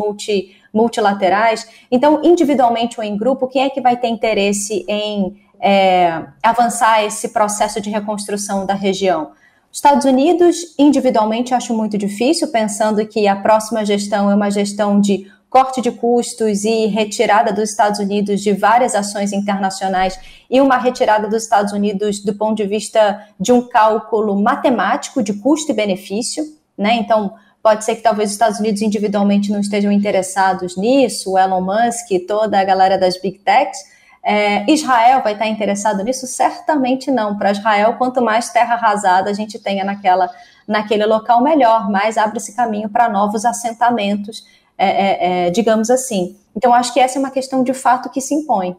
multilaterais. Então, individualmente ou em grupo, quem é que vai ter interesse em avançar esse processo de reconstrução da região? Estados Unidos, individualmente, acho muito difícil, pensando que a próxima gestão é uma gestão de corte de custos e retirada dos Estados Unidos de várias ações internacionais e uma retirada dos Estados Unidos do ponto de vista de um cálculo matemático de custo e benefício, né? Então, pode ser que talvez os Estados Unidos individualmente não estejam interessados nisso, o Elon Musk e toda a galera das Big Techs. Israel vai estar interessado nisso? Certamente não. Para Israel, quanto mais terra arrasada a gente tenha naquele local, melhor, mas abre-se caminho para novos assentamentos, digamos assim. Então, acho que essa é uma questão de fato que se impõe.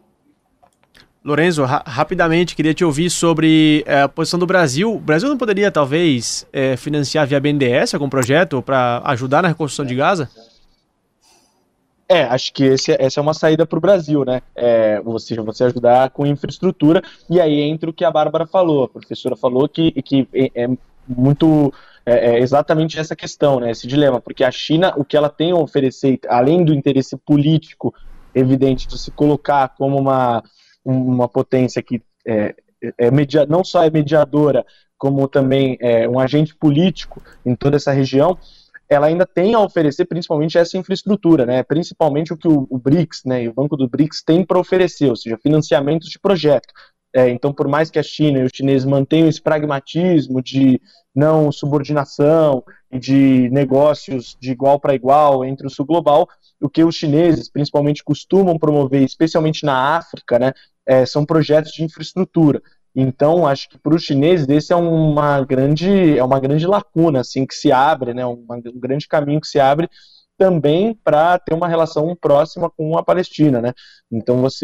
Lorenzo, rapidamente, queria te ouvir sobre a posição do Brasil. O Brasil não poderia, talvez, financiar via BNDES algum projeto para ajudar na reconstrução de Gaza? Acho que essa é uma saída para o Brasil, né? Você ajudar com infraestrutura, e aí entra o que a Bárbara falou, a professora falou que é muito exatamente essa questão, né? Esse dilema, porque a China, o que ela tem a oferecer, além do interesse político evidente de se colocar como uma potência que não só é mediadora, como também um agente político em toda essa região, ela ainda tem a oferecer principalmente essa infraestrutura, né? Principalmente o que o BRICS, né, e o Banco do BRICS tem para oferecer, ou seja, financiamentos de projeto. Então, por mais que a China e os chineses mantenham esse pragmatismo de não subordinação e de negócios de igual para igual entre o sul global, o que os chineses principalmente costumam promover, especialmente na África, né, são projetos de infraestrutura. Então, acho que para os chineses esse é uma grande lacuna assim, que se abre, né, um grande caminho que se abre também para ter uma relação próxima com a Palestina, né? Então os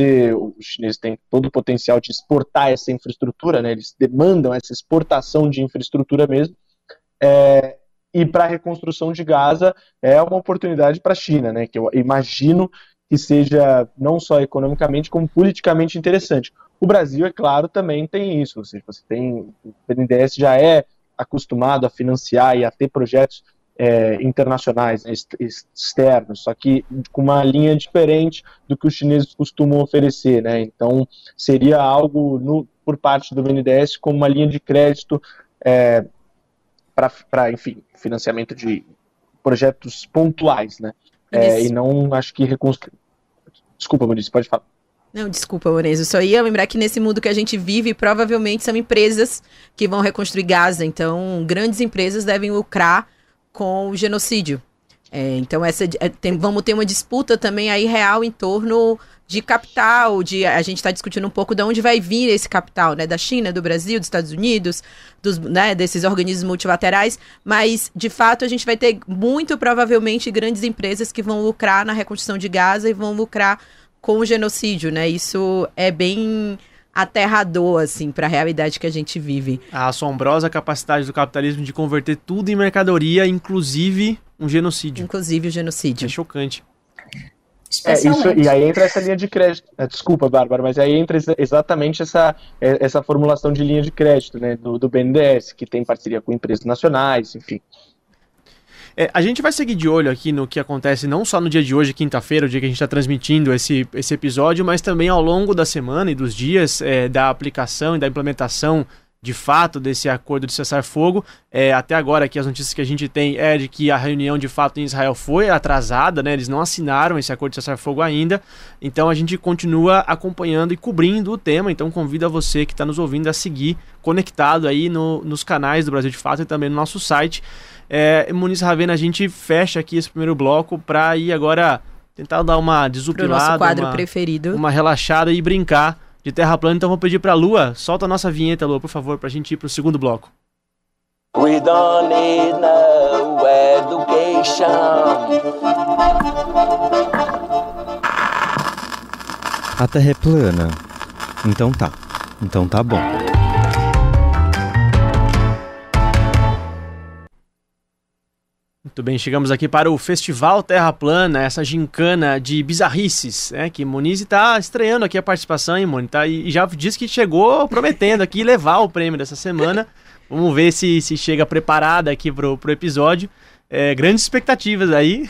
chineses têm todo o potencial de exportar essa infraestrutura, né? Eles demandam essa exportação de infraestrutura mesmo, e para a reconstrução de Gaza é uma oportunidade para a China, né? Que eu imagino que seja não só economicamente, como politicamente interessante. O Brasil, é claro, também tem isso. Ou seja, o BNDES já é acostumado a financiar e a ter projetos internacionais, né, externos, só que com uma linha diferente do que os chineses costumam oferecer, né? Então, seria algo por parte do BNDES como uma linha de crédito para, enfim, financiamento de projetos pontuais, né? E não, acho que Desculpa, Maurício, pode falar. Não, desculpa, Lorenzo, só ia lembrar que nesse mundo que a gente vive, provavelmente são empresas que vão reconstruir Gaza, então grandes empresas devem lucrar com o genocídio. Então vamos ter uma disputa também aí real em torno de capital, a gente está discutindo um pouco de onde vai vir esse capital, né, da China, do Brasil, dos Estados Unidos, desses organismos multilaterais, mas de fato a gente vai ter muito provavelmente grandes empresas que vão lucrar na reconstrução de Gaza e vão lucrar com o genocídio, né? Isso é bem aterrador, assim, para a realidade que a gente vive. A assombrosa capacidade do capitalismo de converter tudo em mercadoria, inclusive um genocídio. Inclusive o genocídio. É chocante. E aí entra essa linha de crédito. Desculpa, Bárbara, mas aí entra exatamente essa formulação de linha de crédito, né, do BNDES, que tem parceria com empresas nacionais, enfim. A gente vai seguir de olho aqui no que acontece não só no dia de hoje, quinta-feira, o dia que a gente está transmitindo esse episódio, mas também ao longo da semana e dos dias da aplicação e da implementação de fato desse acordo de cessar-fogo. Até agora aqui as notícias que a gente tem é de que a reunião de fato em Israel foi atrasada, né? Eles não assinaram esse acordo de cessar-fogo ainda, então a gente continua acompanhando e cobrindo o tema, então convido a você que está nos ouvindo a seguir conectado aí nos canais do Brasil de Fato e também no nosso site. Muniz Ravena, a gente fecha aqui esse primeiro bloco para ir agora tentar dar uma desupilada, pro nosso quadro preferido, uma relaxada e brincar de terra plana. Então vou pedir para a Lua, solta a nossa vinheta, Lua, por favor, para a gente ir para o segundo bloco. We don't need no education. A terra é plana. Então tá bom. Muito bem, chegamos aqui para o Festival Terra Plana, essa gincana de bizarrices, né, que Muniz está estreando aqui a participação, hein, Muniz? E já disse que chegou prometendo aqui levar o prêmio dessa semana. Vamos ver se chega preparada aqui pro episódio. Grandes expectativas aí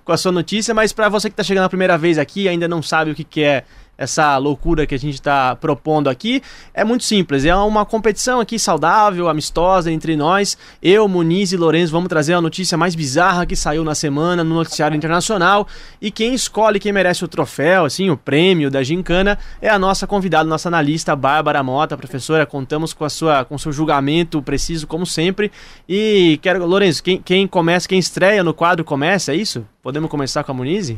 com a sua notícia, mas para você que está chegando a primeira vez aqui, ainda não sabe o que é essa loucura que a gente está propondo aqui. É muito simples, é uma competição aqui saudável, amistosa entre nós. Eu, Muniz e Lourenço vamos trazer a notícia mais bizarra que saiu na semana no noticiário internacional, e quem escolhe quem merece o troféu, assim, o prêmio da gincana, é a nossa convidada, nossa analista Bárbara Mota. Professora, contamos com o seu julgamento preciso como sempre. E quero, Lourenço, quem começa, quem estreia no quadro começa, é isso? Podemos começar com a Muniz?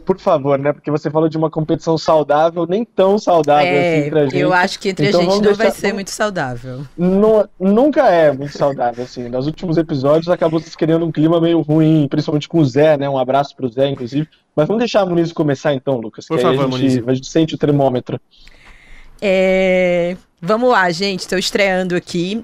Por favor, né? Porque você falou de uma competição saudável, nem tão saudável assim pra gente. Eu acho que entre a gente não vai ser muito saudável. Nunca é muito saudável, assim. Nos últimos episódios acabou se criando um clima meio ruim, principalmente com o Zé, né? Um abraço pro Zé, inclusive. Mas vamos deixar a Muniz começar então, Lucas. Por favor, Muniz. A gente sente o termômetro. Vamos lá, gente, estou estreando aqui.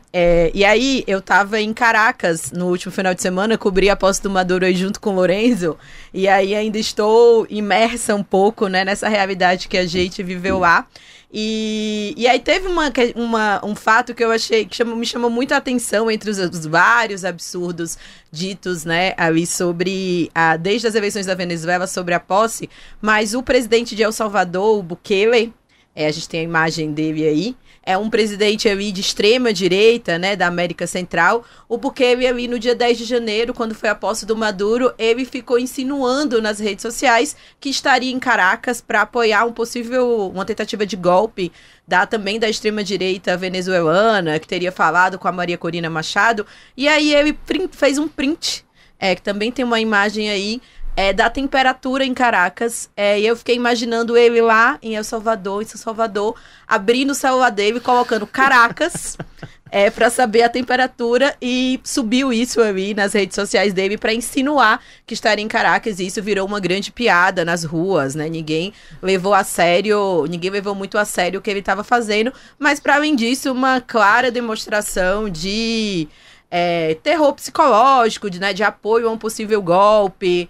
E aí, eu tava em Caracas no último final de semana, cobri a posse do Maduro aí junto com o Lourenço, e aí ainda estou imersa um pouco, né, nessa realidade que a gente viveu lá. E aí teve um fato que eu achei que me chamou muito a atenção entre os vários absurdos ditos, né, ali sobre desde as eleições da Venezuela sobre a posse, mas o presidente de El Salvador, o Bukele, a gente tem a imagem dele aí, é um presidente ali de extrema direita, né, da América Central. O Bukele ali no dia 10 de janeiro, quando foi a posse do Maduro, ele ficou insinuando nas redes sociais que estaria em Caracas para apoiar uma tentativa de golpe também da extrema direita venezuelana, que teria falado com a Maria Corina Machado. E aí ele fez um print, que também tem uma imagem aí, da temperatura em Caracas, e eu fiquei imaginando ele lá em São Salvador, abrindo o celular dele, colocando Caracas, para saber a temperatura, e subiu isso ali nas redes sociais dele para insinuar que estaria em Caracas, e isso virou uma grande piada nas ruas, né? Ninguém levou muito a sério o que ele estava fazendo, mas para além disso, uma clara demonstração de terror psicológico, de apoio a um possível golpe.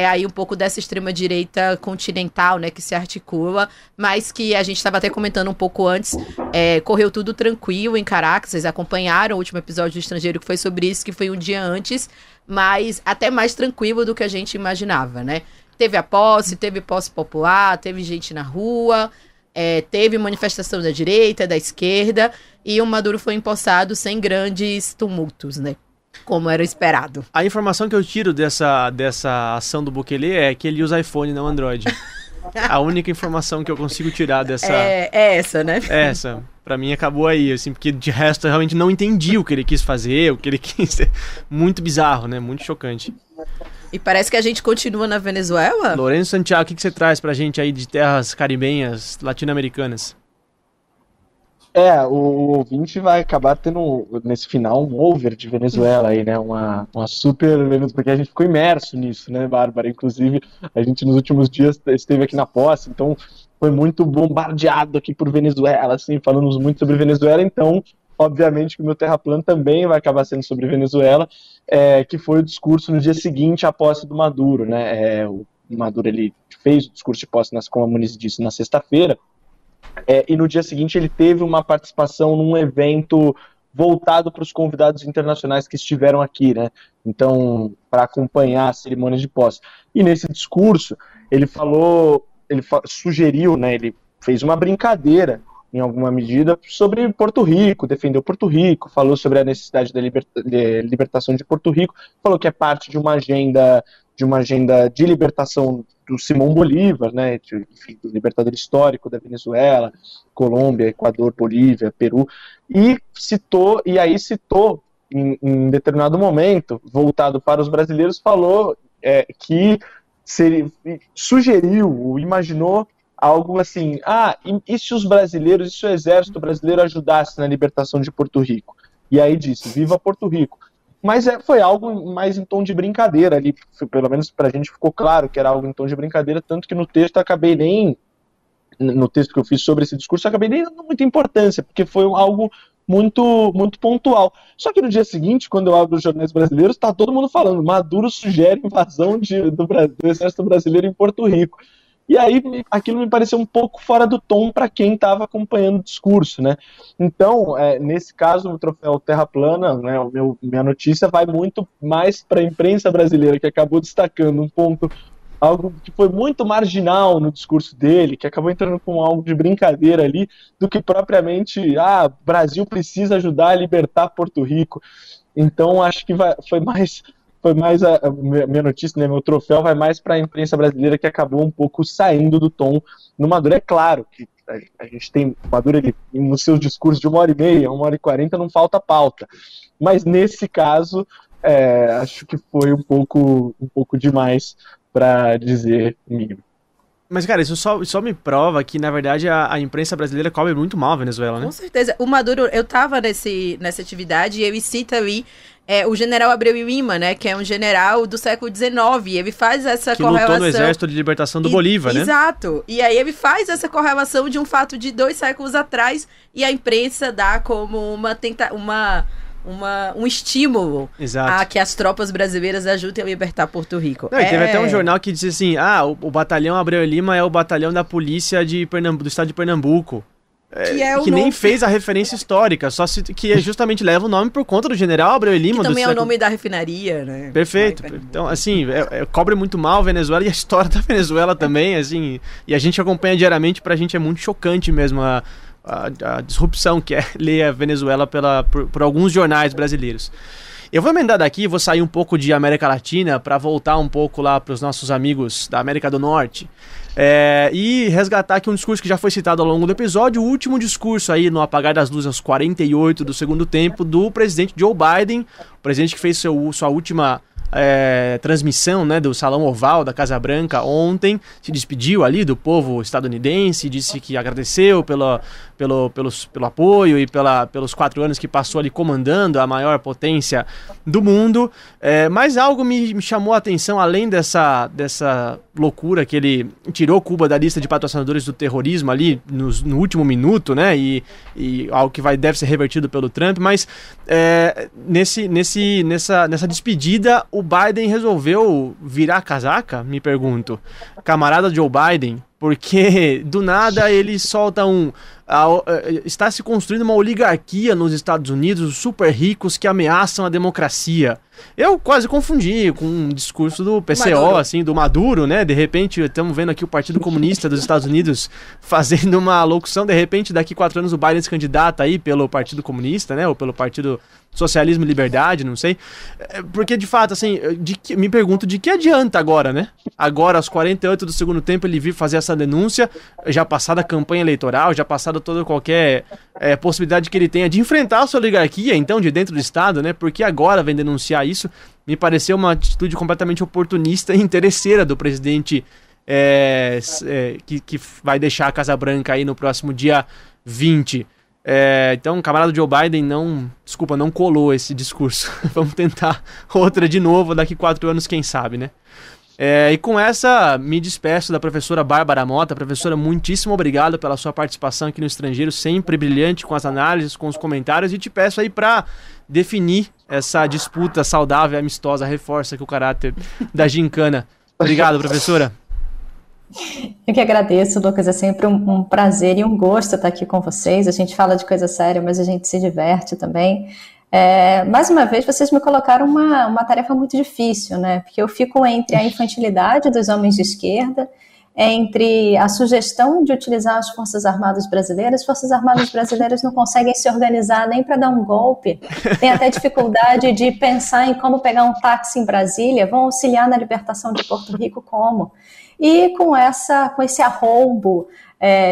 Aí um pouco dessa extrema-direita continental, né, que se articula, mas que a gente estava até comentando um pouco antes, correu tudo tranquilo em Caracas. Vocês acompanharam o último episódio do Estrangeiro, que foi sobre isso, que foi um dia antes, mas até mais tranquilo do que a gente imaginava, né? Teve posse popular, teve gente na rua, teve manifestação da direita, da esquerda, e o Maduro foi empossado sem grandes tumultos, né? Como era esperado. A informação que eu tiro dessa ação do Bukele é que ele usa iPhone, não Android. A única informação que eu consigo tirar dessa... essa, né? Essa. Pra mim acabou aí, assim, porque de resto eu realmente não entendi o que ele quis fazer, o que ele quis... Muito bizarro, né? Muito chocante. E parece que a gente continua na Venezuela. Lourenço Santiago, o que você traz pra gente aí de terras caribenhas, latino-americanas? O ouvinte vai acabar tendo, nesse final, um over de Venezuela aí, né? Uma super... Porque a gente ficou imerso nisso, né, Bárbara? Inclusive, a gente nos últimos dias esteve aqui na posse, então foi muito bombardeado aqui por Venezuela, assim, falamos muito sobre Venezuela, então, obviamente, que o meu Terra Plana também vai acabar sendo sobre Venezuela, que foi o discurso no dia seguinte à posse do Maduro, né? O Maduro, ele fez o discurso de posse, como a Muniz disse, na sexta-feira, e no dia seguinte ele teve uma participação num evento voltado para os convidados internacionais que estiveram aqui, né? Então, para acompanhar a cerimônia de posse. E nesse discurso, ele sugeriu, né? Ele fez uma brincadeira, em alguma medida, sobre Porto Rico, defendeu Porto Rico, falou sobre a necessidade da libertação de Porto Rico, falou que é parte de uma agenda de libertação do Simão Bolívar, né, enfim, do libertador histórico da Venezuela, Colômbia, Equador, Bolívia, Peru, e citou em determinado momento, voltado para os brasileiros, falou que sugeriu, imaginou algo assim, e se os brasileiros, e se o exército brasileiro ajudasse na libertação de Porto Rico? E aí disse, viva Porto Rico. Mas foi algo mais em tom de brincadeira ali, pelo menos pra gente ficou claro que era algo em tom de brincadeira, tanto que no texto no texto que eu fiz sobre esse discurso, acabei nem dando muita importância, porque foi algo muito, muito pontual. Só que no dia seguinte, quando eu abro os jornais brasileiros, tá todo mundo falando, Maduro sugere invasão do exército brasileiro em Porto Rico. E aí aquilo me pareceu um pouco fora do tom para quem estava acompanhando o discurso, né? Então, nesse caso, o troféu Terra Plana, né, minha notícia vai muito mais para a imprensa brasileira, que acabou destacando um ponto algo que foi muito marginal no discurso dele, que acabou entrando com algo de brincadeira ali, do que propriamente, Brasil precisa ajudar a libertar Porto Rico. Então, acho que foi mais a minha notícia, né, meu troféu vai mais para a imprensa brasileira, que acabou um pouco saindo do tom no Maduro. É claro que a gente tem Maduro, ele, nos seus discursos de 1h30, 1h40, não falta pauta. Mas nesse caso, acho que foi um pouco demais para dizer mínimo. Mas, cara, isso só me prova que, na verdade, a imprensa brasileira cobre muito mal a Venezuela, né? Com certeza. O Maduro, eu tava nessa atividade e ele cita ali o general Abreu Lima, né? Que é um general do século XIX. E ele faz essa correlação... Que lutou no Exército de Libertação do Bolívar, né? Exato. E aí ele faz essa correlação de um fato de 2 séculos atrás e a imprensa dá como um estímulo a que as tropas brasileiras ajudem a libertar Porto Rico. Não, e teve até um jornal que disse assim, o batalhão Abreu Lima é o batalhão da polícia do estado de Pernambuco. Que nem fez a referência histórica, que justamente leva o nome por conta do general Abreu Lima. Que também é o nome da refinaria, né? Perfeito. Então, assim, cobre muito mal a Venezuela e a história da Venezuela também, assim, e a gente acompanha diariamente, pra gente é muito chocante mesmo a disrupção que é ler a Venezuela por alguns jornais brasileiros. Eu vou emendar daqui, vou sair um pouco de América Latina para voltar um pouco lá para os nossos amigos da América do Norte e resgatar aqui um discurso que já foi citado ao longo do episódio, o último discurso aí no apagar das luzes aos 48 do segundo tempo do presidente Joe Biden, o presidente que fez sua última transmissão, né, do Salão Oval da Casa Branca ontem, se despediu ali do povo estadunidense, disse que agradeceu pelo apoio e pelos 4 anos que passou ali comandando a maior potência do mundo, mas algo me chamou a atenção, além dessa loucura que ele tirou Cuba da lista de patrocinadores do terrorismo ali no último minuto, né, e algo que deve ser revertido pelo Trump, mas nessa despedida o Biden resolveu virar casaca, me pergunto, camarada Joe Biden, porque do nada ele solta está se construindo uma oligarquia nos Estados Unidos, os super ricos que ameaçam a democracia. Eu quase confundi com um discurso do PCO, assim, do Maduro, né? De repente, estamos vendo aqui o Partido Comunista dos Estados Unidos fazendo uma locução, de repente, daqui 4 anos o Biden se candidata aí pelo Partido Comunista, né? Ou pelo Partido Socialismo e Liberdade, não sei. Porque, de fato, assim, me pergunto de que adianta agora, né? Agora, aos 48 do segundo tempo, ele vir fazer essa denúncia, já passada a campanha eleitoral, já passada toda qualquer possibilidade que ele tenha de enfrentar a sua oligarquia, então, de dentro do Estado, né? Porque agora vem denunciar isso, me pareceu uma atitude completamente oportunista e interesseira do presidente que vai deixar a Casa Branca aí no próximo dia 20. Então, o camarada Joe Biden não colou esse discurso. Vamos tentar outra de novo daqui 4 anos, quem sabe, né? E com essa, me despeço da professora Bárbara Mota. Professora, muitíssimo obrigado pela sua participação aqui no Estrangeiro, sempre brilhante com as análises, com os comentários, e te peço aí para definir essa disputa saudável e amistosa, reforça aqui o caráter da gincana. Obrigado, professora. Eu que agradeço, Lucas, é sempre um prazer e um gosto estar aqui com vocês. A gente fala de coisa séria, mas a gente se diverte também. Mais uma vez, vocês me colocaram uma tarefa muito difícil, né? Porque eu fico entre a infantilidade dos homens de esquerda, entre a sugestão de utilizar as Forças Armadas Brasileiras. As Forças Armadas Brasileiras não conseguem se organizar nem para dar um golpe, tem até dificuldade de pensar em como pegar um táxi em Brasília, vão auxiliar na libertação de Porto Rico como? E com esse arroubo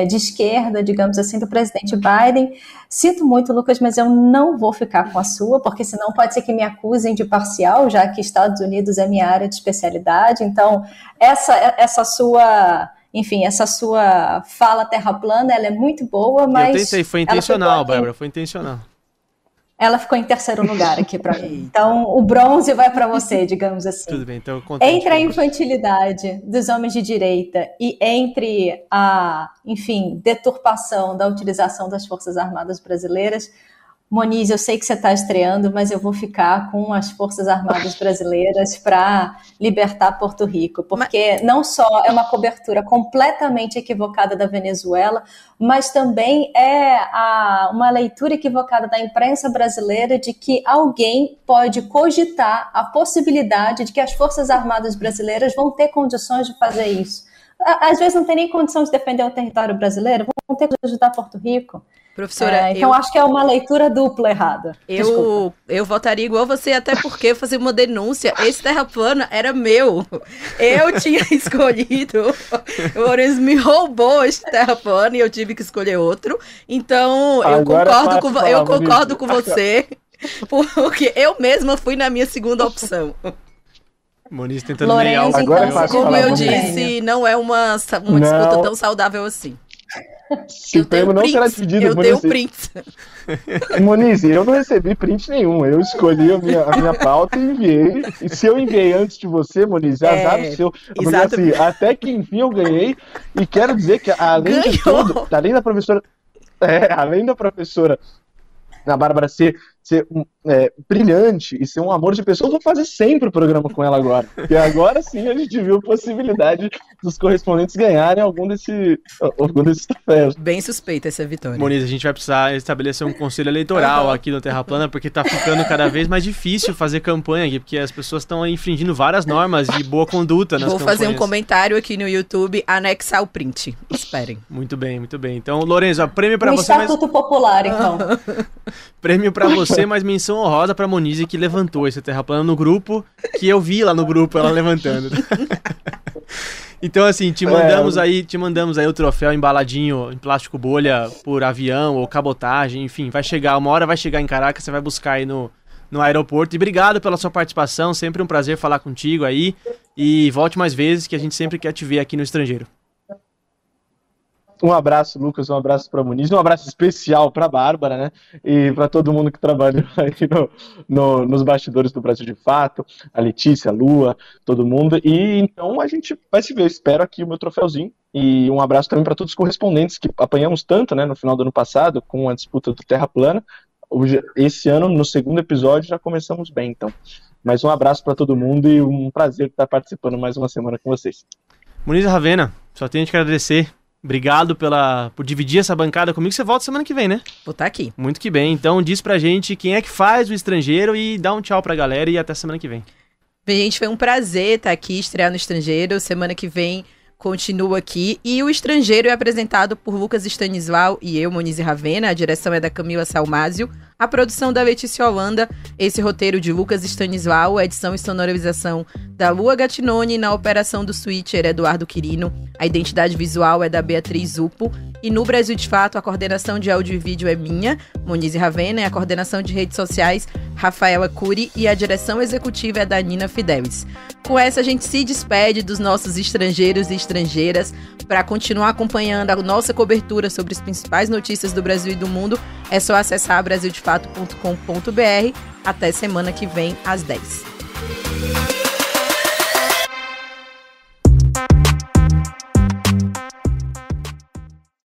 de esquerda, digamos assim, do presidente Biden, sinto muito, Lucas, mas eu não vou ficar com a sua, porque senão pode ser que me acusem de parcial, já que Estados Unidos é minha área de especialidade. Então, essa sua fala terra plana, ela é muito boa, mas... Eu pensei, foi intencional, Bárbara, foi intencional. Ela ficou em terceiro lugar aqui para mim. Então, o bronze vai para você, digamos assim. Tudo bem, então entre a infantilidade dos homens de direita e entre a, deturpação da utilização das Forças Armadas Brasileiras, Moniz, eu sei que você está estreando, mas eu vou ficar com as Forças Armadas Brasileiras para libertar Porto Rico, porque não só é uma cobertura completamente equivocada da Venezuela, mas também é uma leitura equivocada da imprensa brasileira de que alguém pode cogitar a possibilidade de que as Forças Armadas Brasileiras vão ter condições de fazer isso. Às vezes não tem nem condição de defender o território brasileiro, vão ter que ajudar Porto Rico. Professora, então acho que é uma leitura dupla errada. Eu votaria igual você, até porque eu fazia uma denúncia. Esse terra plana era meu. Eu tinha escolhido. O Lourenço me roubou esse terra plana e eu tive que escolher outro. Então, eu concordo com você, porque eu mesma fui na minha segunda opção. Moniz tentando meio algo. Como eu disse, não é uma disputa tão saudável assim. Se o prêmio não será dividido, eu tenho prints. Moniz, eu não recebi print nenhum. Eu escolhi a minha pauta e enviei. E se eu enviei antes de você, Moniz, azar o seu. Porque, assim, até que enfim eu ganhei. E quero dizer que além de tudo, além da professora a Bárbara ser brilhante e ser um amor de pessoa, eu vou fazer sempre o programa com ela agora. Porque agora sim a gente viu a possibilidade dos correspondentes ganharem algum desses troféus. Bem suspeita essa vitória. Moniz, a gente vai precisar estabelecer um conselho eleitoral aqui no Terra Plana, porque tá ficando cada vez mais difícil fazer campanha aqui, porque as pessoas estão infringindo várias normas de boa conduta nas campanhas. Vou fazer um comentário aqui no YouTube, anexar o print. Esperem. Muito bem, muito bem. Então, Lourenço, prêmio pra você. Estatuto Popular, então. Prêmio pra você, mas menção honrosa pra Moniz, que levantou esse Terra Plana no grupo, que eu vi lá no grupo ela levantando. Então, assim, te mandamos aí o troféu embaladinho em plástico bolha por avião ou cabotagem, enfim, uma hora vai chegar em Caracas, você vai buscar aí no aeroporto. E obrigado pela sua participação, sempre um prazer falar contigo aí. E volte mais vezes, que a gente sempre quer te ver aqui no estrangeiro. Um abraço, Lucas, um abraço para Moniz, um abraço especial para Bárbara, né? E para todo mundo que trabalhou aí nos bastidores do Brasil de Fato, a Letícia, a Lua, todo mundo. E então a gente vai se ver. Espero aqui o meu troféuzinho. E um abraço também para todos os correspondentes que apanhamos tanto, né, no final do ano passado, com a disputa do Terra Plana. Esse ano, no segundo episódio, já começamos bem, então. Mas um abraço para todo mundo e um prazer estar participando mais uma semana com vocês. Moniz Ravena, só tenho que te agradecer. Obrigado por dividir essa bancada comigo. Você volta semana que vem, né? Vou estar aqui. Muito que bem. Então diz pra gente quem é que faz o Estrangeiro e dá um tchau pra galera e até semana que vem. Bem, gente, foi um prazer estar aqui, estrear no Estrangeiro. Semana que vem continua aqui. E o Estrangeiro é apresentado por Lucas Stanislau e eu, Moniz Ravena. A direção é da Camila Salmásio. A produção da Letícia Holanda, esse roteiro de Lucas Stanislau, a edição e sonorização da Lua Gattinoni, na operação do switcher Eduardo Quirino, a identidade visual é da Beatriz Zupo, e no Brasil de Fato a coordenação de áudio e vídeo é minha, Moniz Ravena, e a coordenação de redes sociais, Rafaela Cury, e a direção executiva é da Nina Fidelis. Com essa a gente se despede dos nossos estrangeiros e estrangeiras. Para continuar acompanhando a nossa cobertura sobre as principais notícias do Brasil e do mundo, é só acessar brasildefato.com.br. Até semana que vem, às 10.